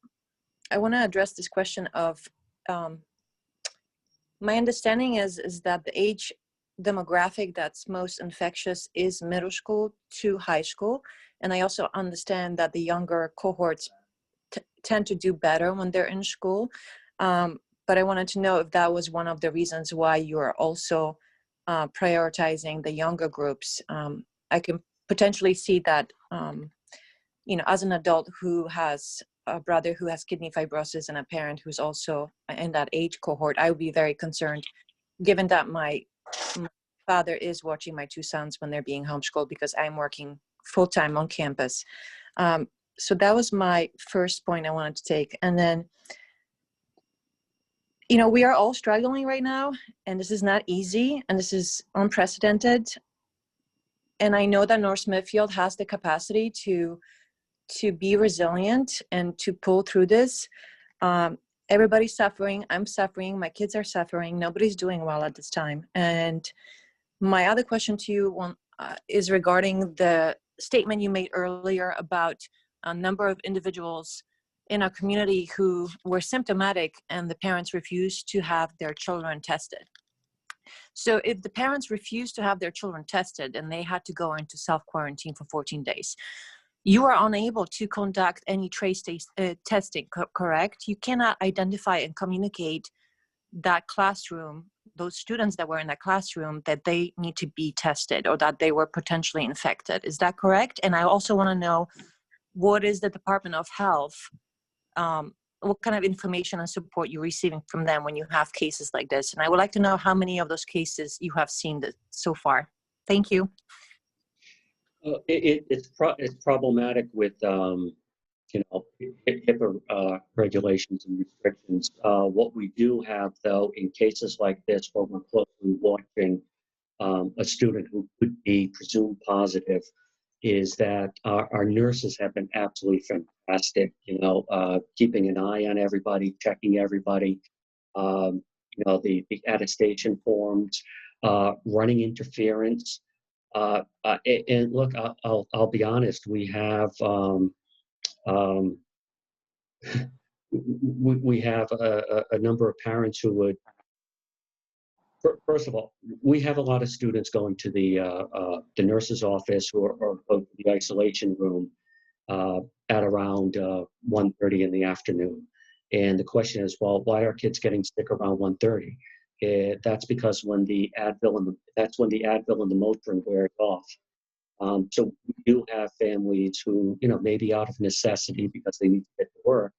L: I want to address this question of my understanding is that the age demographic that's most infectious is middle school to high school. And I also understand that the younger cohorts tend to do better when they're in school. But I wanted to know if that was one of the reasons why you are also prioritizing the younger groups. I can potentially see that, as an adult who has a brother who has kidney fibrosis and a parent who's also in that age cohort, I would be very concerned, given that my father is watching my two sons when they're being homeschooled because I'm working full-time on campus. So that was my first point I wanted to take. And then, we are all struggling right now, and this is not easy, and this is unprecedented. And I know that North Smithfield has the capacity to be resilient and to pull through this. Everybody's suffering. I'm suffering. My kids are suffering. Nobody's doing well at this time. And my other question to you is regarding the statement you made earlier about a number of individuals in our community who were symptomatic and the parents refused to have their children tested. So if the parents refused to have their children tested and they had to go into self-quarantine for 14 days, you are unable to conduct any trace testing, correct? You cannot identify and communicate that classroom, those students that were in that classroom, that they need to be tested or that they were potentially infected. Is that correct? And I also want to know, what is the Department of Health, what kind of information and support you're receiving from them when you have cases like this? And I would like to know how many of those cases you have seen so far. Thank you.
A: It's problematic with HIPAA regulations and restrictions. What we do have, though, in cases like this, where we're closely watching a student who could be presumed positive, is that our nurses have been absolutely fantastic. Keeping an eye on everybody, checking everybody. The attestation forms, running interference. And look, I'll be honest. We have we have a number of parents who would. First of all, we have a lot of students going to the nurse's office or go to the isolation room at around 1:30 in the afternoon. And the question is, well, why are kids getting sick around 1:30? That's because when the Advil and the Motrin wears off. So we do have families who, maybe out of necessity because they need to get to work.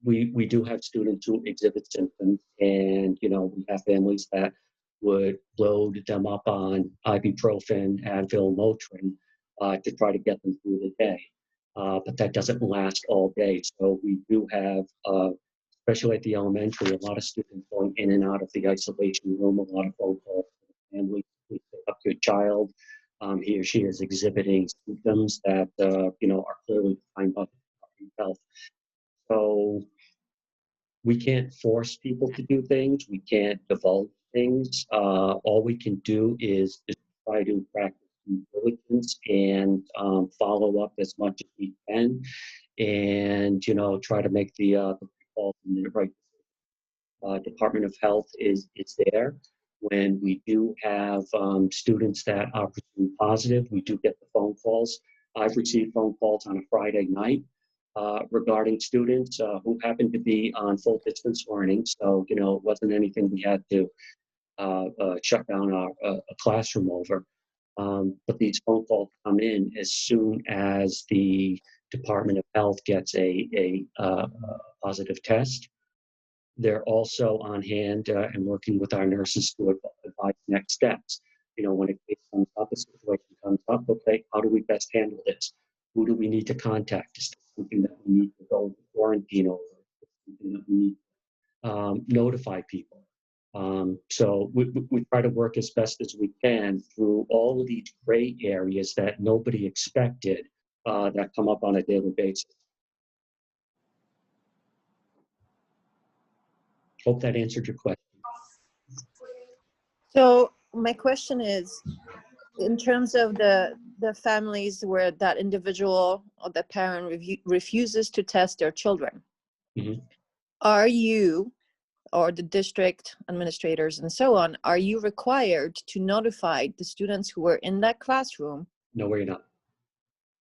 A: We do have students who exhibit symptoms, and we have families that would load them up on ibuprofen, Advil, Motrin to try to get them through the day. But that doesn't last all day. So we do have, especially at the elementary, a lot of students going in and out of the isolation room, a lot of phone calls to the family. We pick up your child. He or she is exhibiting symptoms that are clearly defined by the Department of Health. So we can't force people to do things. We can't divulge things. All we can do is try to practice due diligence and follow up as much as we can, and try to make the calls in the right. Department of Health is there. When we do have students that are presumed positive, we do get the phone calls. I've received phone calls on a Friday night regarding students who happened to be on full distance learning. So, it wasn't anything we had to shut down a classroom over. But these phone calls come in as soon as the Department of Health gets a positive test. They're also on hand and working with our nurses to advise next steps. When a case comes up, a situation comes up, okay, how do we best handle this? Who do we need to contact? Is this something that we need to go into quarantine over? Something that we need to notify people? So we try to work as best as we can through all of these gray areas that nobody expected that come up on a daily basis. Hope that answered your question.
L: So my question is, in terms of the families where that individual or the parent refuses to test their children, are you, or the district administrators and so on, are you required to notify the students who were in that classroom?
A: No, we're not.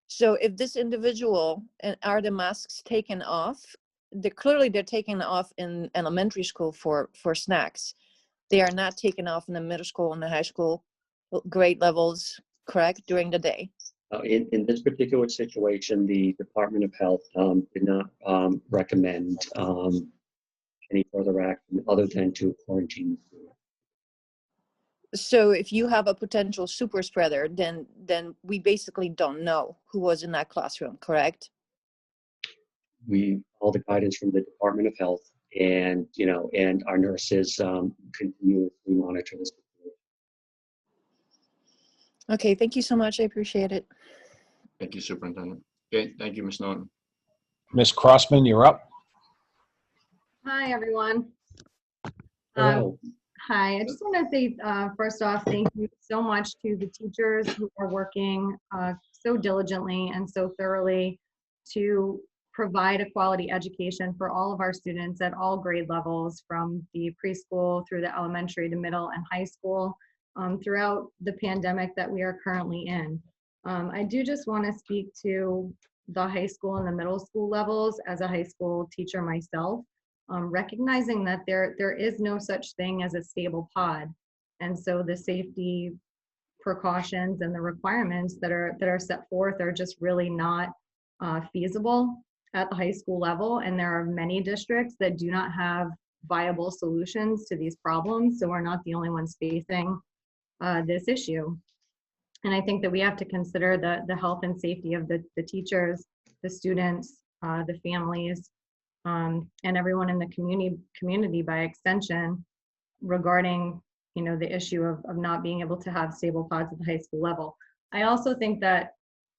L: So if this individual, and are the masks taken off? They're taken off in elementary school for snacks. They are not taken off in the middle school and the high school grade levels, correct, during the day?
A: In this particular situation, the Department of Health did not recommend any further action other than to quarantine the student.
L: So if you have a potential super spreader, then we basically don't know who was in that classroom, correct?
A: We follow the guidance from the Department of Health, and and our nurses continuously monitor this.
L: Okay, thank you so much. I appreciate it.
B: Thank you, Superintendent. Okay, thank you, Ms. Norton.
E: Ms. Crossman, you're up.
M: Hi, everyone.
A: Hello.
M: Hi, I just want to say, first off, thank you so much to the teachers who are working so diligently and so thoroughly to provide a quality education for all of our students at all grade levels, from the preschool through the elementary to middle and high school, throughout the pandemic that we are currently in. I do just want to speak to the high school and the middle school levels as a high school teacher myself. Recognizing that there is no such thing as a stable pod, and so the safety precautions and the requirements that are set forth are just really not feasible at the high school level, and there are many districts that do not have viable solutions to these problems, so we're not the only ones facing this issue. And I think that we have to consider the health and safety of the teachers, the students, the families, and everyone in the community by extension regarding, the issue of not being able to have stable pods at the high school level. I also think that,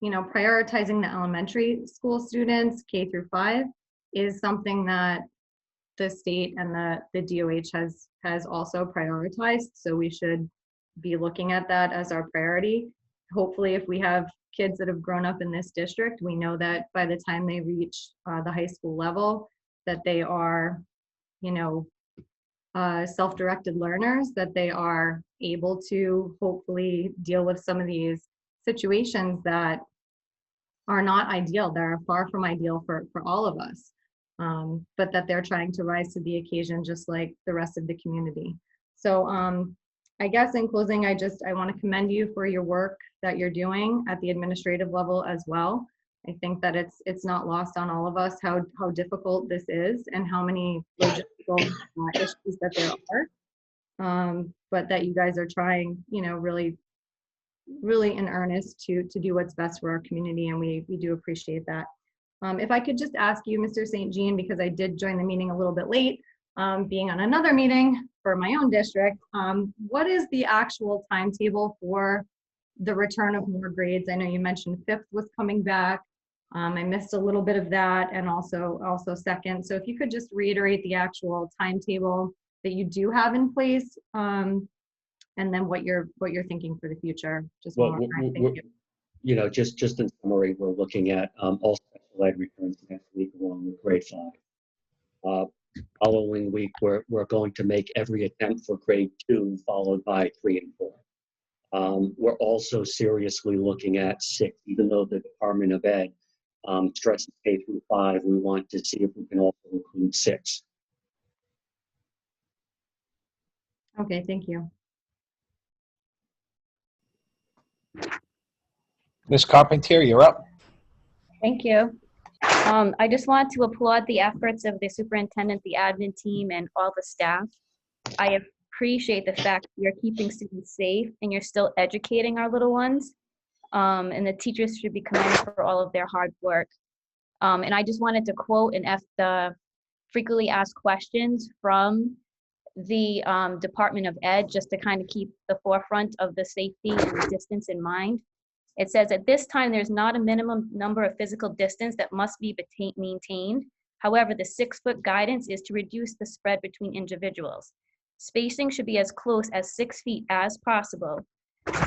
M: prioritizing the elementary school students, K through 5, is something that the state and the DOH has also prioritized. So we should be looking at that as our priority. Hopefully, if we have kids that have grown up in this district, we know that by the time they reach the high school level, that they are, self-directed learners, that they are able to hopefully deal with some of these situations that are not ideal, that are far from ideal for all of us, but that they're trying to rise to the occasion just like the rest of the community. So I guess in closing, I want to commend you for your work that you're doing at the administrative level as well. I think that it's not lost on all of us how difficult this is and how many logistical issues that there are, but that you guys are trying, really in earnest to do what's best for our community, and we do appreciate that. If I could just ask you, Mr. St. Jean, because I did join the meeting a little bit late, being on another meeting for my own district, what is the actual timetable for the return of more grades? I know you mentioned 5th was coming back. I missed a little bit of that, and also 2nd. So if you could just reiterate the actual timetable that you do have in place, and then what you're thinking for the future. Just one more time. Thank you.
A: Just in summary, we're looking at all special ed returns next week along with grade 5. Following week, we're going to make every attempt for grade 2, followed by 3 and 4. We're also seriously looking at 6, even though the Department of Ed stresses K through 5. We want to see if we can also include 6.
M: Okay, thank you.
E: Ms. Carpentier, you're up.
N: Thank you. I just want to applaud the efforts of the superintendent, the admin team, and all the staff. I appreciate the fact you're keeping students safe and you're still educating our little ones. And the teachers should be commended for all of their hard work. And I just wanted to quote the frequently asked questions from the Department of Ed, just to kind of keep the forefront of the safety and the distance in mind. It says, at this time, there's not a minimum number of physical distance that must be maintained. However, the 6-foot guidance is to reduce the spread between individuals. Spacing should be as close as 6 feet as possible.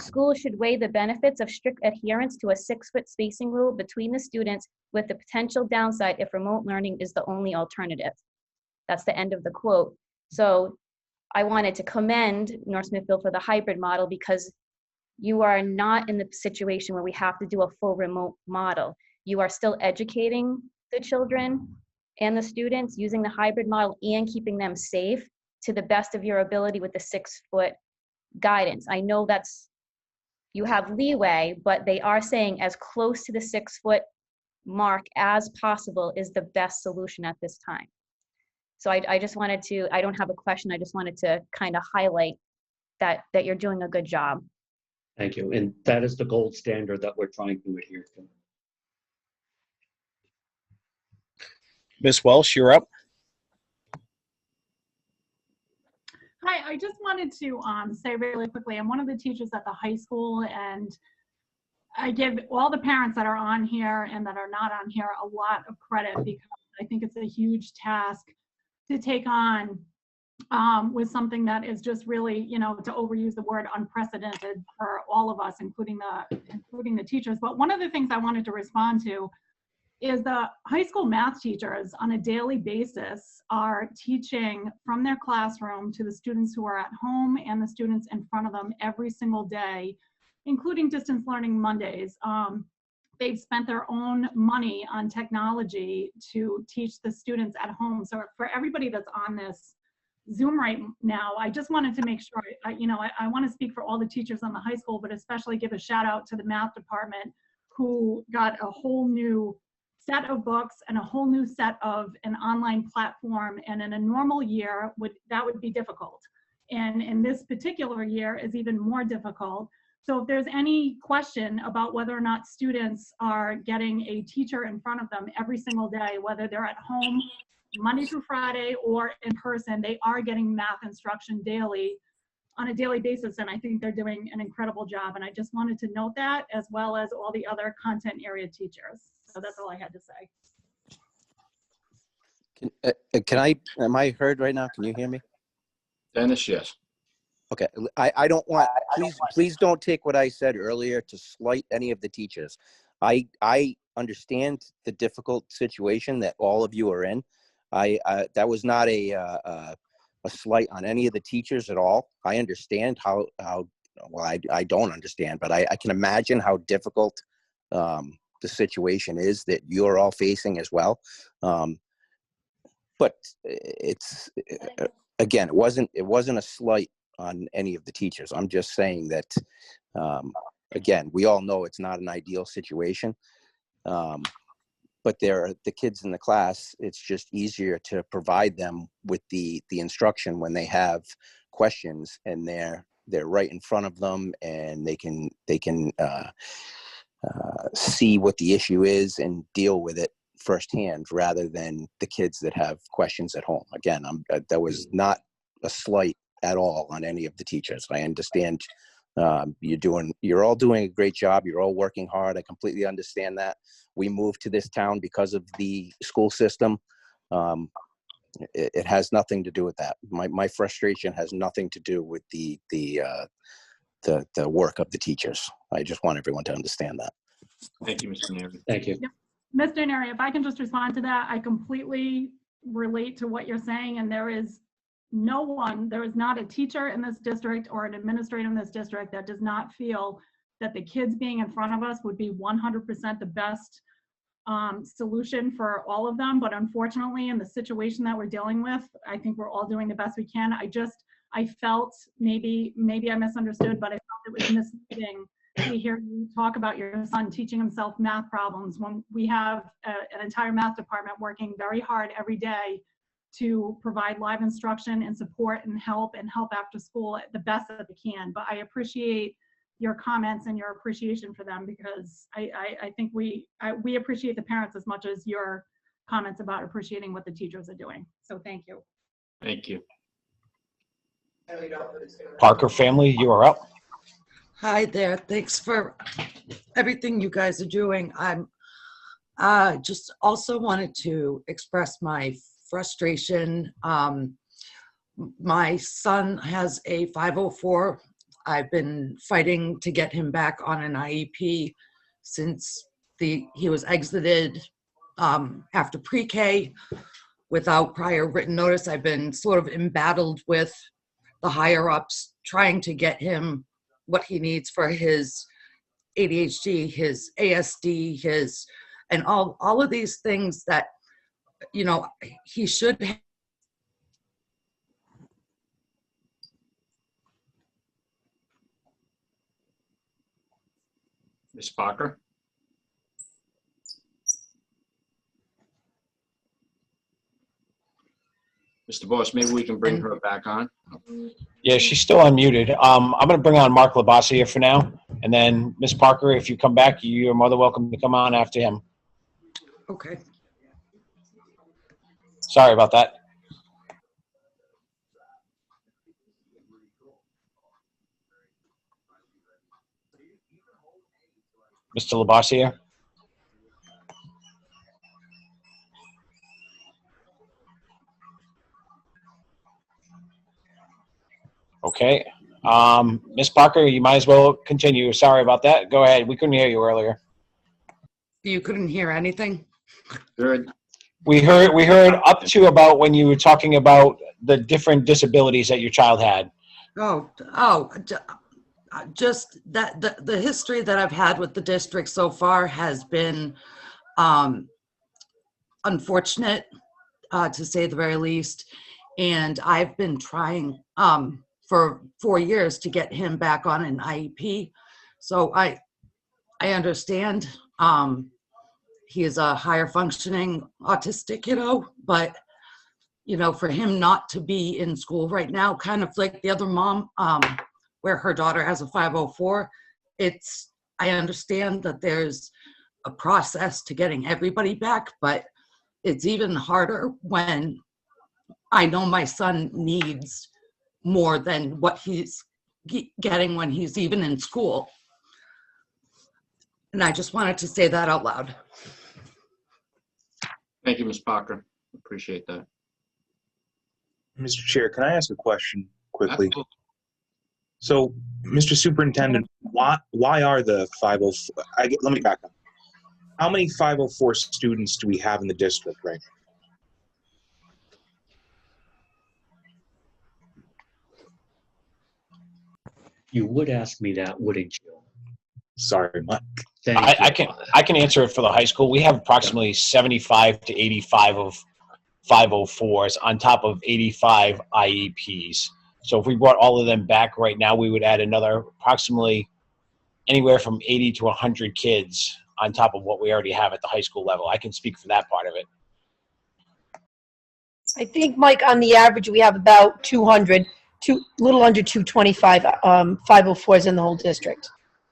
N: Schools should weigh the benefits of strict adherence to a 6-foot spacing rule between the students with the potential downside if remote learning is the only alternative. That's the end of the quote. So I wanted to commend North Smithfield for the hybrid model, because you are not in the situation where we have to do a full remote model. You are still educating the children and the students using the hybrid model and keeping them safe to the best of your ability with the 6-foot guidance. I know you have leeway, but they are saying as close to the 6-foot mark as possible is the best solution at this time. So I just wanted to, I don't have a question, I just wanted to kind of highlight that you're doing a good job.
A: Thank you. And that is the gold standard that we're trying to adhere to.
E: Ms. Welsh, you're up.
O: Hi, I just wanted to say really quickly, I'm one of the teachers at the high school, and I give all the parents that are on here and that are not on here a lot of credit, because I think it's a huge task to take on with something that is just really, to overuse the word unprecedented for all of us, including the teachers. But one of the things I wanted to respond to is the high school math teachers on a daily basis are teaching from their classroom to the students who are at home and the students in front of them every single day, including distance learning Mondays. They've spent their own money on technology to teach the students at home. So for everybody that's on this Zoom right now, I just wanted to make sure, I want to speak for all the teachers on the high school, but especially give a shout out to the math department, who got a whole new set of books and a whole new set of an online platform. And in a normal year, that would be difficult. And in this particular year is even more difficult. So if there's any question about whether or not students are getting a teacher in front of them every single day, whether they're at home Monday through Friday or in person, they are getting math instruction daily on a daily basis. And I think they're doing an incredible job. And I just wanted to note that, as well as all the other content area teachers. So that's all I had to say.
K: Am I heard right now? Can you hear me?
B: Dennis, yes.
K: Okay, I don't want, please don't take what I said earlier to slight any of the teachers. I understand the difficult situation that all of you are in. That was not a slight on any of the teachers at all. I understand how well, I don't understand, but I can imagine how difficult the situation is that you're all facing as well. But it's, again, it wasn't a slight on any of the teachers. I'm just saying that, again, we all know it's not an ideal situation, but the kids in the class, it's just easier to provide them with the instruction when they have questions and they're right in front of them and they can see what the issue is and deal with it firsthand rather than the kids that have questions at home. Again, that was not a slight at all on any of the teachers. I understand you're all doing a great job. You're all working hard. I completely understand that. We moved to this town because of the school system. It has nothing to do with that. My frustration has nothing to do with the work of the teachers. I just want everyone to understand that.
B: Thank you, Mr. Neri.
A: Thank you.
O: Yep. Mr. Neri, if I can just respond to that, I completely relate to what you're saying, and there is not a teacher in this district or an administrator in this district that does not feel that the kids being in front of us would be 100% the best solution for all of them. But unfortunately, in the situation that we're dealing with, I think we're all doing the best we can. I felt maybe I misunderstood, but I felt it was misleading to hear you talk about your son teaching himself math problems when we have an entire math department working very hard every day to provide live instruction and support and help after school the best that they can. But I appreciate your comments and your appreciation for them, because I think we appreciate the parents as much as your comments about appreciating what the teachers are doing. So thank you.
B: Thank you.
E: Parker family, you are up.
P: Hi there. Thanks for everything you guys are doing. I'm just also wanted to express my frustration. My son has a 504. I've been fighting to get him back on an IEP since he was exited after pre-K without prior written notice. I've been sort of embattled with the higher ups trying to get him what he needs for his ADHD, his ASD, and all of these things that, you know, he should have.
B: Ms. Parker? Mr. Boss, maybe we can bring her back on.
E: Yeah, she's still unmuted. I'm going to bring on Mark Labasi here for now. And then Ms. Parker, if you come back, you're more than welcome to come on after him.
P: Okay.
E: Sorry about that. Mr. Labasi here. Okay. Ms. Parker, you might as well continue. Sorry about that. Go ahead. We couldn't hear you earlier.
P: You couldn't hear anything?
B: Good.
E: We heard up to about when you were talking about the different disabilities that your child had.
P: Just that the history that I've had with the district so far has been unfortunate, to say the very least. And I've been trying for 4 years to get him back on an IEP. So I understand he is a higher functioning autistic kiddo, but you know, for him not to be in school right now, kind of like the other mom, where her daughter has a 504, I understand that there's a process to getting everybody back, but it's even harder when I know my son needs more than what he's getting when he's even in school. And I just wanted to say that out loud.
B: Thank you, Ms. Parker. Appreciate that.
F: Mr. Chair, can I ask a question quickly?
B: Absolutely.
F: So, Mr. Superintendent, why are the 504? Let me back up. How many 504 students do we have in the district right now?
A: You would ask me that, wouldn't you?
F: Sorry, Mike.
E: I can answer it for the high school. We have approximately 75 to 85 of 504s on top of 85 IEPs. So if we brought all of them back right now, we would add another approximately anywhere from 80 to 100 kids on top of what we already have at the high school level. I can speak for that part of it.
Q: I think, Mike, on the average, we have about 200, little under 225 504s in the whole district.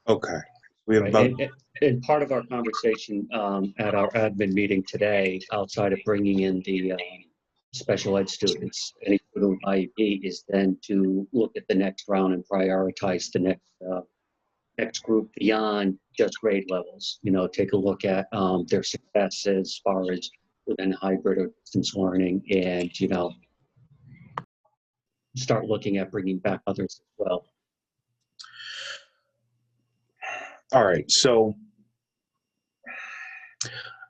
F: Okay. We have
A: Right.
F: about
A: And part of our conversation at our admin meeting today, outside of bringing in the special ed students, any student IEP, is then to look at the next round and prioritize the next group beyond just grade levels. You know, take a look at their success as far as within hybrid or distance learning, and start looking at bringing back others as well.
F: all right. So,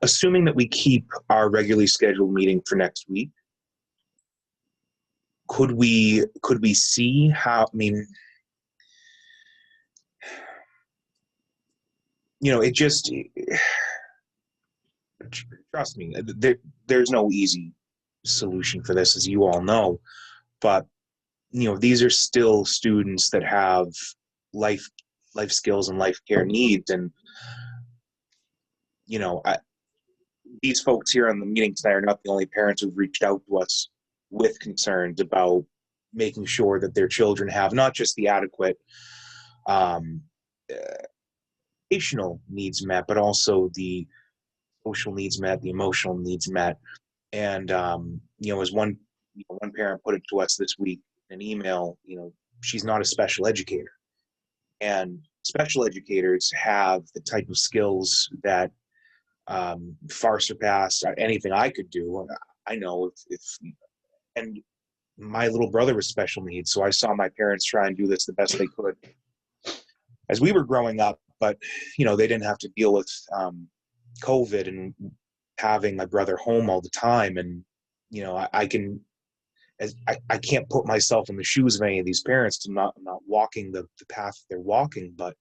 F: assuming that we keep our regularly scheduled meeting for next week, could we see how? I mean, it just, trust me, there's no easy solution for this, as you all know, but these are still students that have life skills and life care needs, and these folks here on the meeting tonight are not the only parents who've reached out to us with concerns about making sure that their children have not just the adequate educational needs met, but also the social needs met, the emotional needs met. And as one parent put it to us this week in an email, she's not a special educator, and special educators have the type of skills that far surpass anything I could do. I know and my little brother was special needs, so I saw my parents try and do this the best they could as we were growing up, but they didn't have to deal with COVID and having my brother home all the time. And I can't put myself in the shoes of any of these parents to not walking the path they're walking, but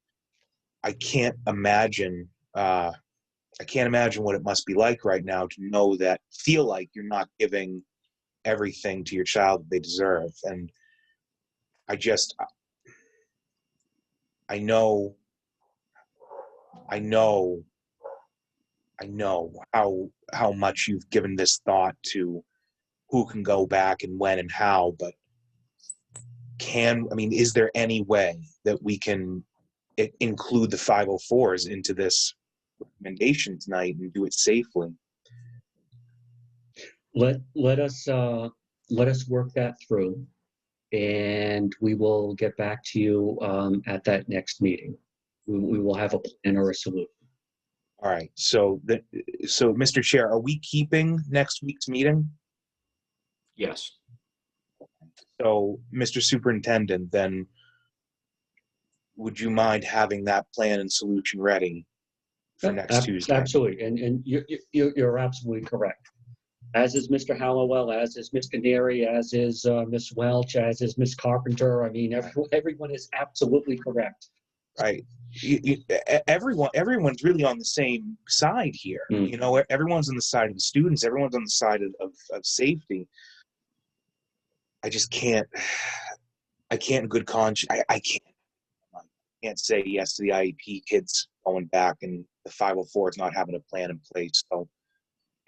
F: I can't imagine what it must be like right now to feel like you're not giving everything to your child that they deserve. And I know how much you've given this thought to who can go back and when and how, but is there any way that we can include the 504s into this recommendation tonight and do it safely?
A: Let us work that through, and we will get back to you at that next meeting. We will have a plan or a solution.
F: All right. So Mr. Chair, are we keeping next week's meeting?
B: Yes.
F: So, Mr. Superintendent, then would you mind having that plan and solution ready for next Tuesday?
A: Absolutely, and you're absolutely correct. As is Mr. Hallowell, as is Mr. Neary, as is Ms. Welch, as is Ms. Carpenter. I mean, everyone is absolutely correct.
F: Right. Everyone's really on the same side here. Everyone's on the side of the students. Everyone's on the side of safety. I just can't. I can't in good conscience. I can't say yes to the IEP kids going back and the 504s not having a plan in place. So,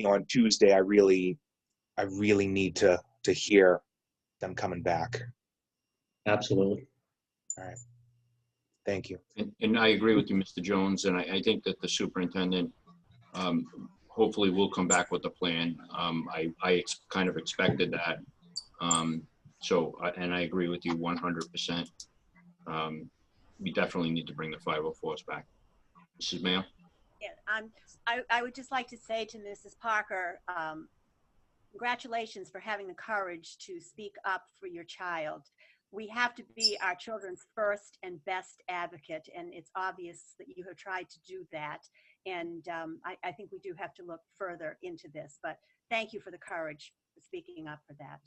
F: on Tuesday, I really need to hear them coming back.
A: Absolutely.
F: All right. Thank you.
B: And I agree with you, Mr. Jones, and I think that the superintendent hopefully will come back with a plan. I kind of expected that. And I agree with you 100%. We definitely need to bring the 504s back. Mrs. Mayo?
G: Yeah, I would just like to say to Mrs. Parker, congratulations for having the courage to speak up for your child. We have to be our children's first and best advocate, and it's obvious that you have tried to do that. And I think we do have to look further into this, but thank you for the courage for speaking up for that.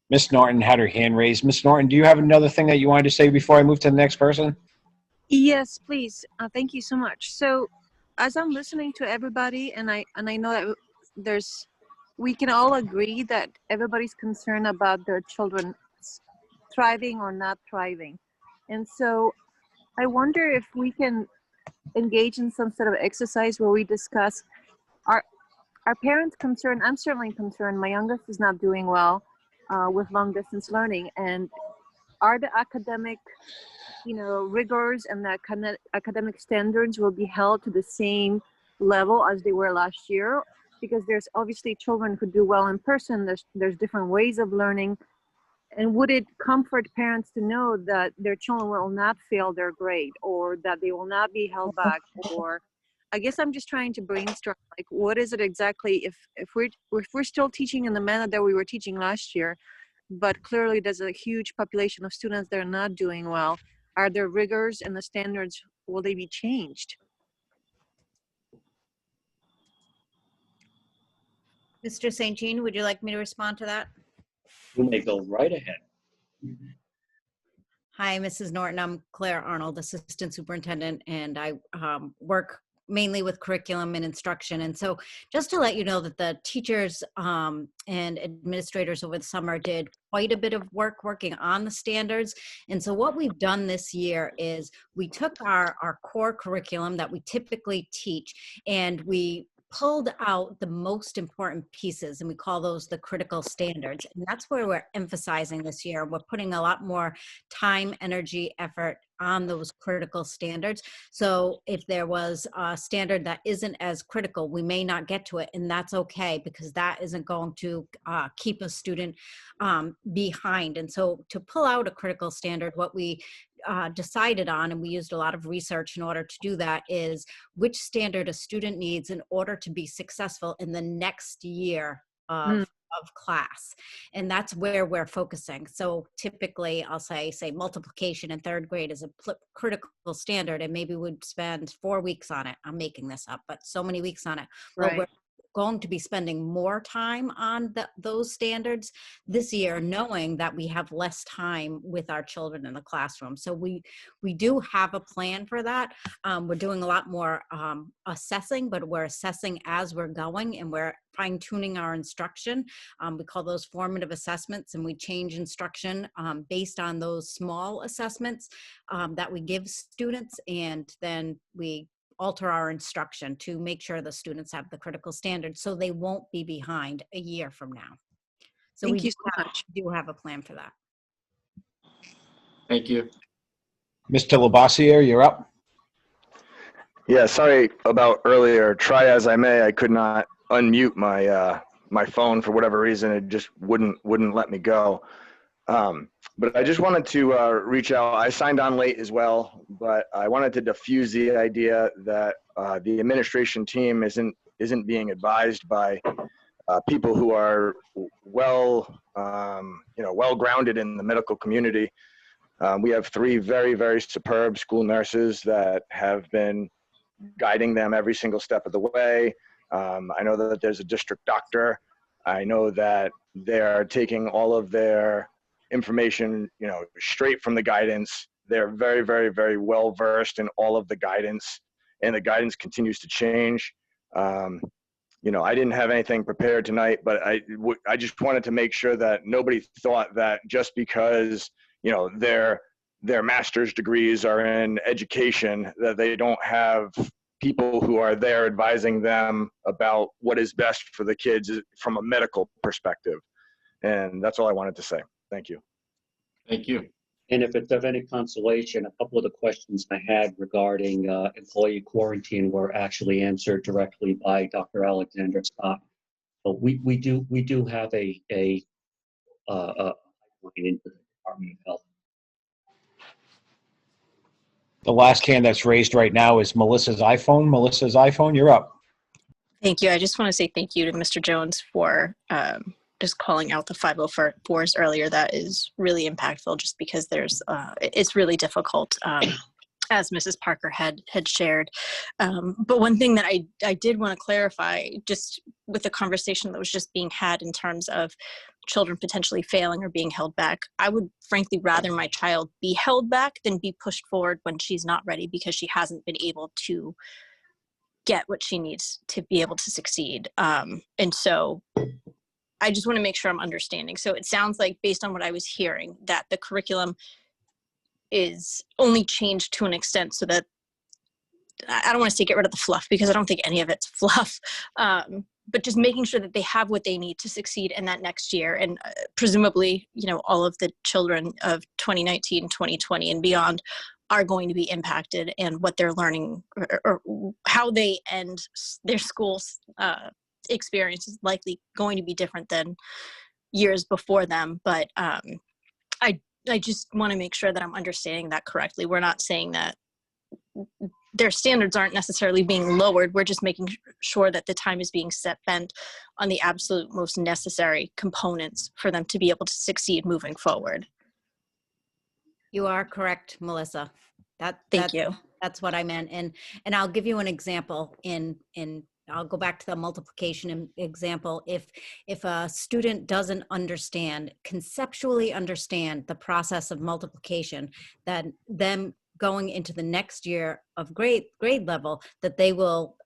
E: Miss Norton had her hand raised. Miss Norton, do you have another thing that you wanted to say before I move to the next person?
L: Yes, please. Thank you so much. So as I'm listening to everybody, and I know that we can all agree that everybody's concerned about their children thriving or not thriving. And so I wonder if we can engage in some sort of exercise where we discuss our parents' concern. I'm certainly concerned. My youngest is not doing well with long distance learning, and are the academic rigors and the academic standards will be held to the same level as they were last year? Because there's obviously children who do well in person. There's different ways of learning. And would it comfort parents to know that their children will not fail their grade, or that they will not be held back? Or I guess I'm just trying to brainstorm, like, what is it exactly if we're still teaching in the manner that we were teaching last year, but clearly there's a huge population of students that are not doing well. Are there rigors and the standards, will they be changed?
R: Mr. St. Jean, would you like me to respond to that?
A: You may go right ahead.
R: Hi, Mrs. Norton. I'm Claire Arnold, Assistant Superintendent, and I work mainly with curriculum and instruction. And so just to let you know that the teachers and administrators over the summer did quite a bit of work working on the standards. And so what we've done this year is we took our core curriculum that we typically teach, and we pulled out the most important pieces, and we call those the critical standards. And that's where we're emphasizing this year. We're putting a lot more time, energy, effort on those critical standards. So if there was a standard that isn't as critical, we may not get to it, and that's okay, because that isn't going to keep a student behind. And so to pull out a critical standard, what we decided on, and we used a lot of research in order to do that, is which standard a student needs in order to be successful in the next year of class. And that's where we're focusing. So typically I'll say multiplication in third grade is a critical standard, and maybe we'd spend 4 weeks on it. I'm making this up, but so many weeks on it.
L: Right.
R: But we're going to be spending more time on those standards this year, knowing that we have less time with our children in the classroom. So we do have a plan for that. We're doing a lot more assessing, but we're assessing as we're going, and we're fine-tuning our instruction. We call those formative assessments, and we change instruction based on those small assessments that we give students, and then we alter our instruction to make sure the students have the critical standards so they won't be behind a year from now. So
L: Thank
R: we
L: you so much.
R: do have a plan for that.
B: Thank you.
E: Mr. Labossiere, you're up.
S: Yeah, sorry about earlier. Try as I may, I could not unmute my my phone for whatever reason. It just wouldn't let me go. But I just wanted to reach out. I signed on late as well, but I wanted to diffuse the idea that the administration team isn't being advised by people who are well grounded in the medical community. We have 3 very, very superb school nurses that have been guiding them every single step of the way. I know that there's a district doctor. I know that they're taking all of their information, straight from the guidance. They're very, very, very well versed in all of the guidance, and the guidance continues to change. I didn't have anything prepared tonight, but I just wanted to make sure that nobody thought that just because, their master's degrees are in education, that they don't have people who are there advising them about what is best for the kids from a medical perspective. And that's all I wanted to say. Thank you.
B: Thank you.
A: And if it's of any consolation, a couple of the questions I had regarding employee quarantine were actually answered directly by Dr. Alexandra Scott. But we do have a pipeline into the Department of Health.
E: The last hand that's raised right now is Melissa's iPhone. Melissa's iPhone, you're up.
H: Thank you. I just want to say thank you to Mr. Jones for just calling out the 504s earlier. That is really impactful just because it's really difficult, as Mrs. Parker had shared. But one thing that I did want to clarify, just with the conversation that was just being had in terms of children potentially failing or being held back, I would frankly rather my child be held back than be pushed forward when she's not ready because she hasn't been able to get what she needs to be able to succeed. And so I just want to make sure I'm understanding. So it sounds like, based on what I was hearing, that the curriculum is only changed to an extent so that, I don't want to say get rid of the fluff because I don't think any of it's fluff, but just making sure that they have what they need to succeed in that next year. And presumably, all of the children of 2019, 2020 and beyond are going to be impacted, and what they're learning or how they end their school's experience is likely going to be different than years before them. But I just want to make sure that I'm understanding that correctly. We're not saying that their standards aren't necessarily being lowered. We're just making sure that the time is being spent on the absolute most necessary components for them to be able to succeed moving forward.
R: You are correct, Melissa.
H: Thank you.
R: That's what I meant. And I'll give you an example I'll go back to the multiplication example. If a student doesn't conceptually understand the process of multiplication, then them going into the next year of grade level, that they will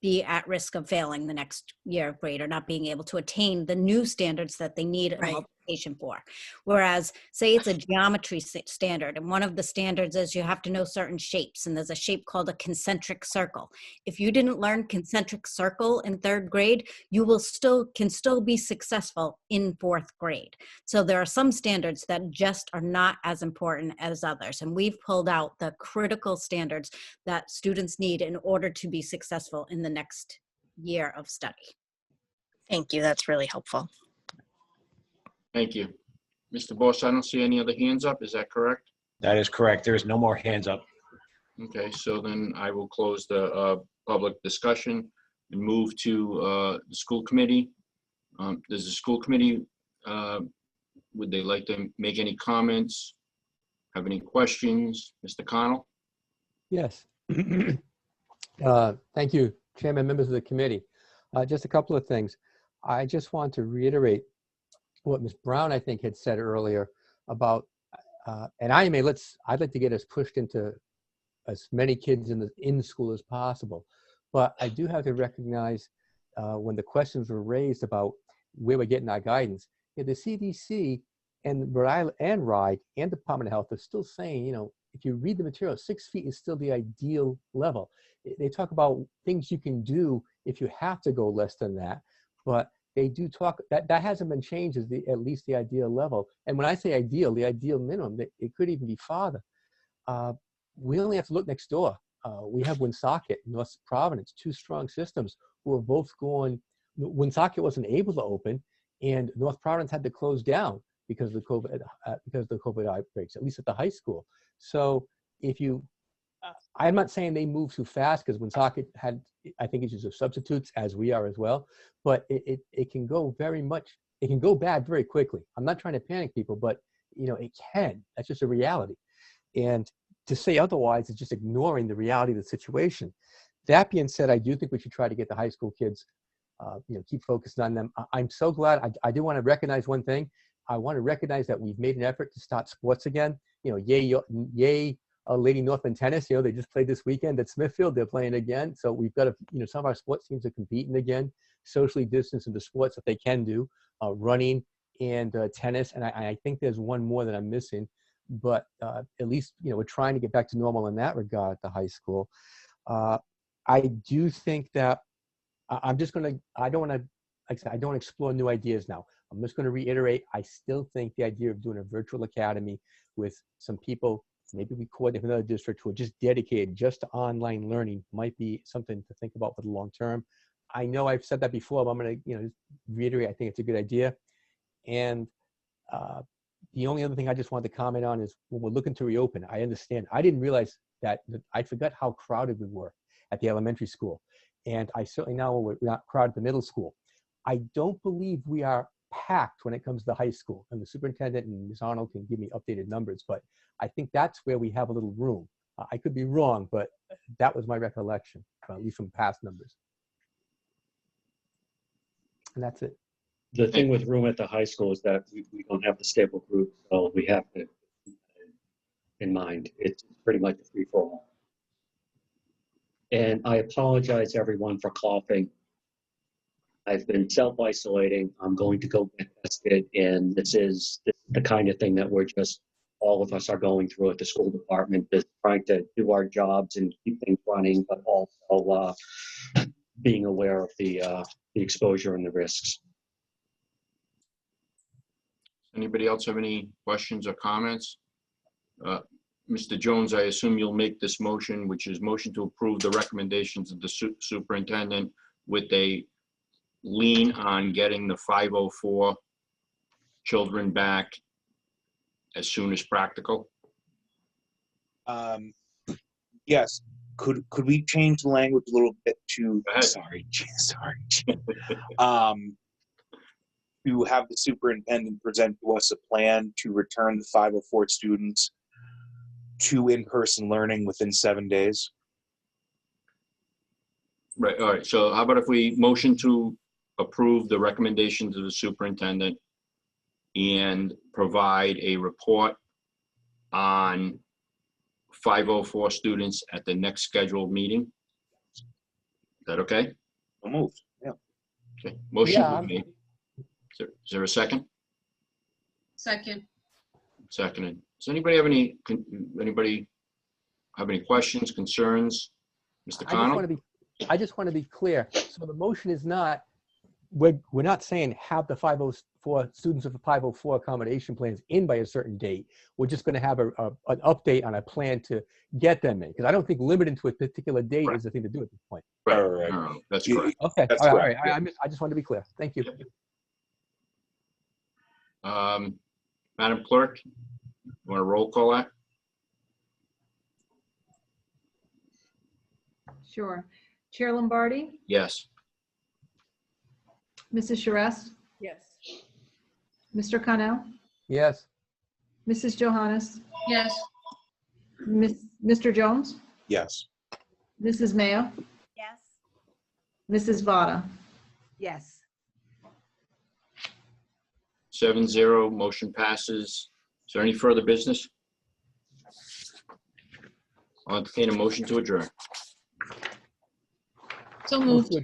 R: be at risk of failing the next year of grade or not being able to attain the new standards that they need a multiplication for. Whereas, say it's a geometry standard, and one of the standards is you have to know certain shapes, and there's a shape called a concentric circle. If you didn't learn concentric circle in 3rd grade, you can still be successful in 4th grade. So there are some standards that just are not as important as others, and we've pulled out the critical standards that students need in order to be successful in the next year of study.
H: Thank you. That's really helpful.
B: Thank you. Mr. Boss, I don't see any other hands up. Is that correct?
E: That is correct. There is no more hands up.
B: Okay, so then I will close the public discussion and move to the school committee. Does the school committee, would they like to make any comments? Have any questions? Mr. Connell?
T: Yes. Thank you, Chairman, members of the committee. Just a couple of things. I just want to reiterate what Ms. Brown, I think, had said earlier about, and I'd like to get us pushed into as many kids in school as possible. But I do have to recognize when the questions were raised about where we're getting our guidance, the CDC and RIDE and Department of Health are still saying, if you read the material, 6 feet is still the ideal level. They talk about things you can do if you have to go less than that, but they do talk, that hasn't been changed as at least the ideal level. And when I say ideal, the ideal minimum, it could even be farther. We only have to look next door. We have Woonsocket, North Providence, 2 strong systems who have both gone. Woonsocket wasn't able to open, and North Providence had to close down because of the COVID outbreaks, at least at the high school. So if you, I'm not saying they move too fast because Woonsocket had, I think, issues of substitutes, as we are as well, but it can go it can go bad very quickly. I'm not trying to panic people, but it can. That's just a reality. And to say otherwise is just ignoring the reality of the situation. That being said, I do think we should try to get the high school kids, keep focused on them. I'm so glad. I do want to recognize one thing. I want to recognize that we've made an effort to start sports again. Yay, Lady Northland tennis. They just played this weekend at Smithfield. They're playing again. So we've got some of our sports teams are competing again, socially distanced into sports that they can do, running and tennis. And I think there's one more that I'm missing, but at least we're trying to get back to normal in that regard at the high school. I do think that I don't want to explore new ideas now. I'm just going to reiterate, I still think the idea of doing a virtual academy with some people, maybe we coordinate with another district who are just dedicated just to online learning, might be something to think about for the long term. I know I've said that before, but I'm going to, just reiterate, I think it's a good idea. And the only other thing I just wanted to comment on is when we're looking to reopen, I understand. I didn't realize that I forgot how crowded we were at the elementary school. And I certainly now we're not crowded at the middle school. I don't believe we are packed when it comes to high school. And the superintendent and Ms. Arnold can give me updated numbers, but I think that's where we have a little room. I could be wrong, but that was my recollection, at least from past numbers. And that's it.
A: The thing with room at the high school is that we don't have the stable group, so we have to in mind. It's pretty much a free-for-all. And I apologize, everyone, for coughing. I've been self-isolating. I'm going to go get tested, and this is the kind of thing that all of us are going through at the school department, just trying to do our jobs and keep things running, but also being aware of the exposure and the risks.
B: Anybody else have any questions or comments? Mr. Jones, I assume you'll make this motion, which is motion to approve the recommendations of the superintendent with a lean on getting the 504 children back as soon as practical.
F: Yes. Could we change the language a little bit to,
B: sorry.
F: To have the superintendent present to us a plan to return the 504 students to in-person learning within 7 days?
B: Right, all right. So how about if we motion to approve the recommendations of the superintendent and provide a report on 504 students at the next scheduled meeting? Is that okay?
F: I'll move. Yeah.
B: Okay. Motion
T: Yeah,
B: made. Is there a second?
D: Second.
B: Seconded. Does anybody have any questions, concerns? Mr. Connell?
T: I just want to be clear. So the motion is not, we're not saying have the 504 students of the 504 accommodation plans in by a certain date. We're just going to have an update on a plan to get them in, because I don't think limiting to a particular date is the thing to do at this point.
B: Right. No, that's correct.
T: Okay.
F: That's
T: all
F: correct.
T: right. I just wanted to be clear. Thank you.
B: Madam Clerk, you want to roll call that?
C: Sure. Chair Lombardi,
B: Yes.
C: Mrs. Charest,
L: Yes.
C: Mr. Connell,
T: Yes.
C: Mrs. Johannes,
D: Yes.
C: Mr. Jones,
F: Yes.
C: Mrs. Mayo,
G: Yes.
C: Mrs. Vada.
G: Yes.
B: 7-0, motion passes. Is there any further business? I'll entertain a motion to adjourn.
D: So moved.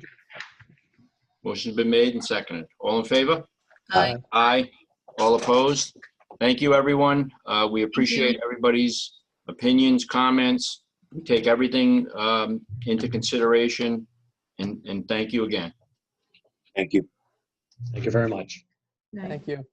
B: Motion's been made and seconded. All in favor?
D: Aye.
B: Aye. All opposed? Thank you, everyone. We appreciate everybody's opinions, comments. We take everything into consideration, and thank you again.
F: Thank you.
A: Thank you very much.
C: Night.
T: Thank you.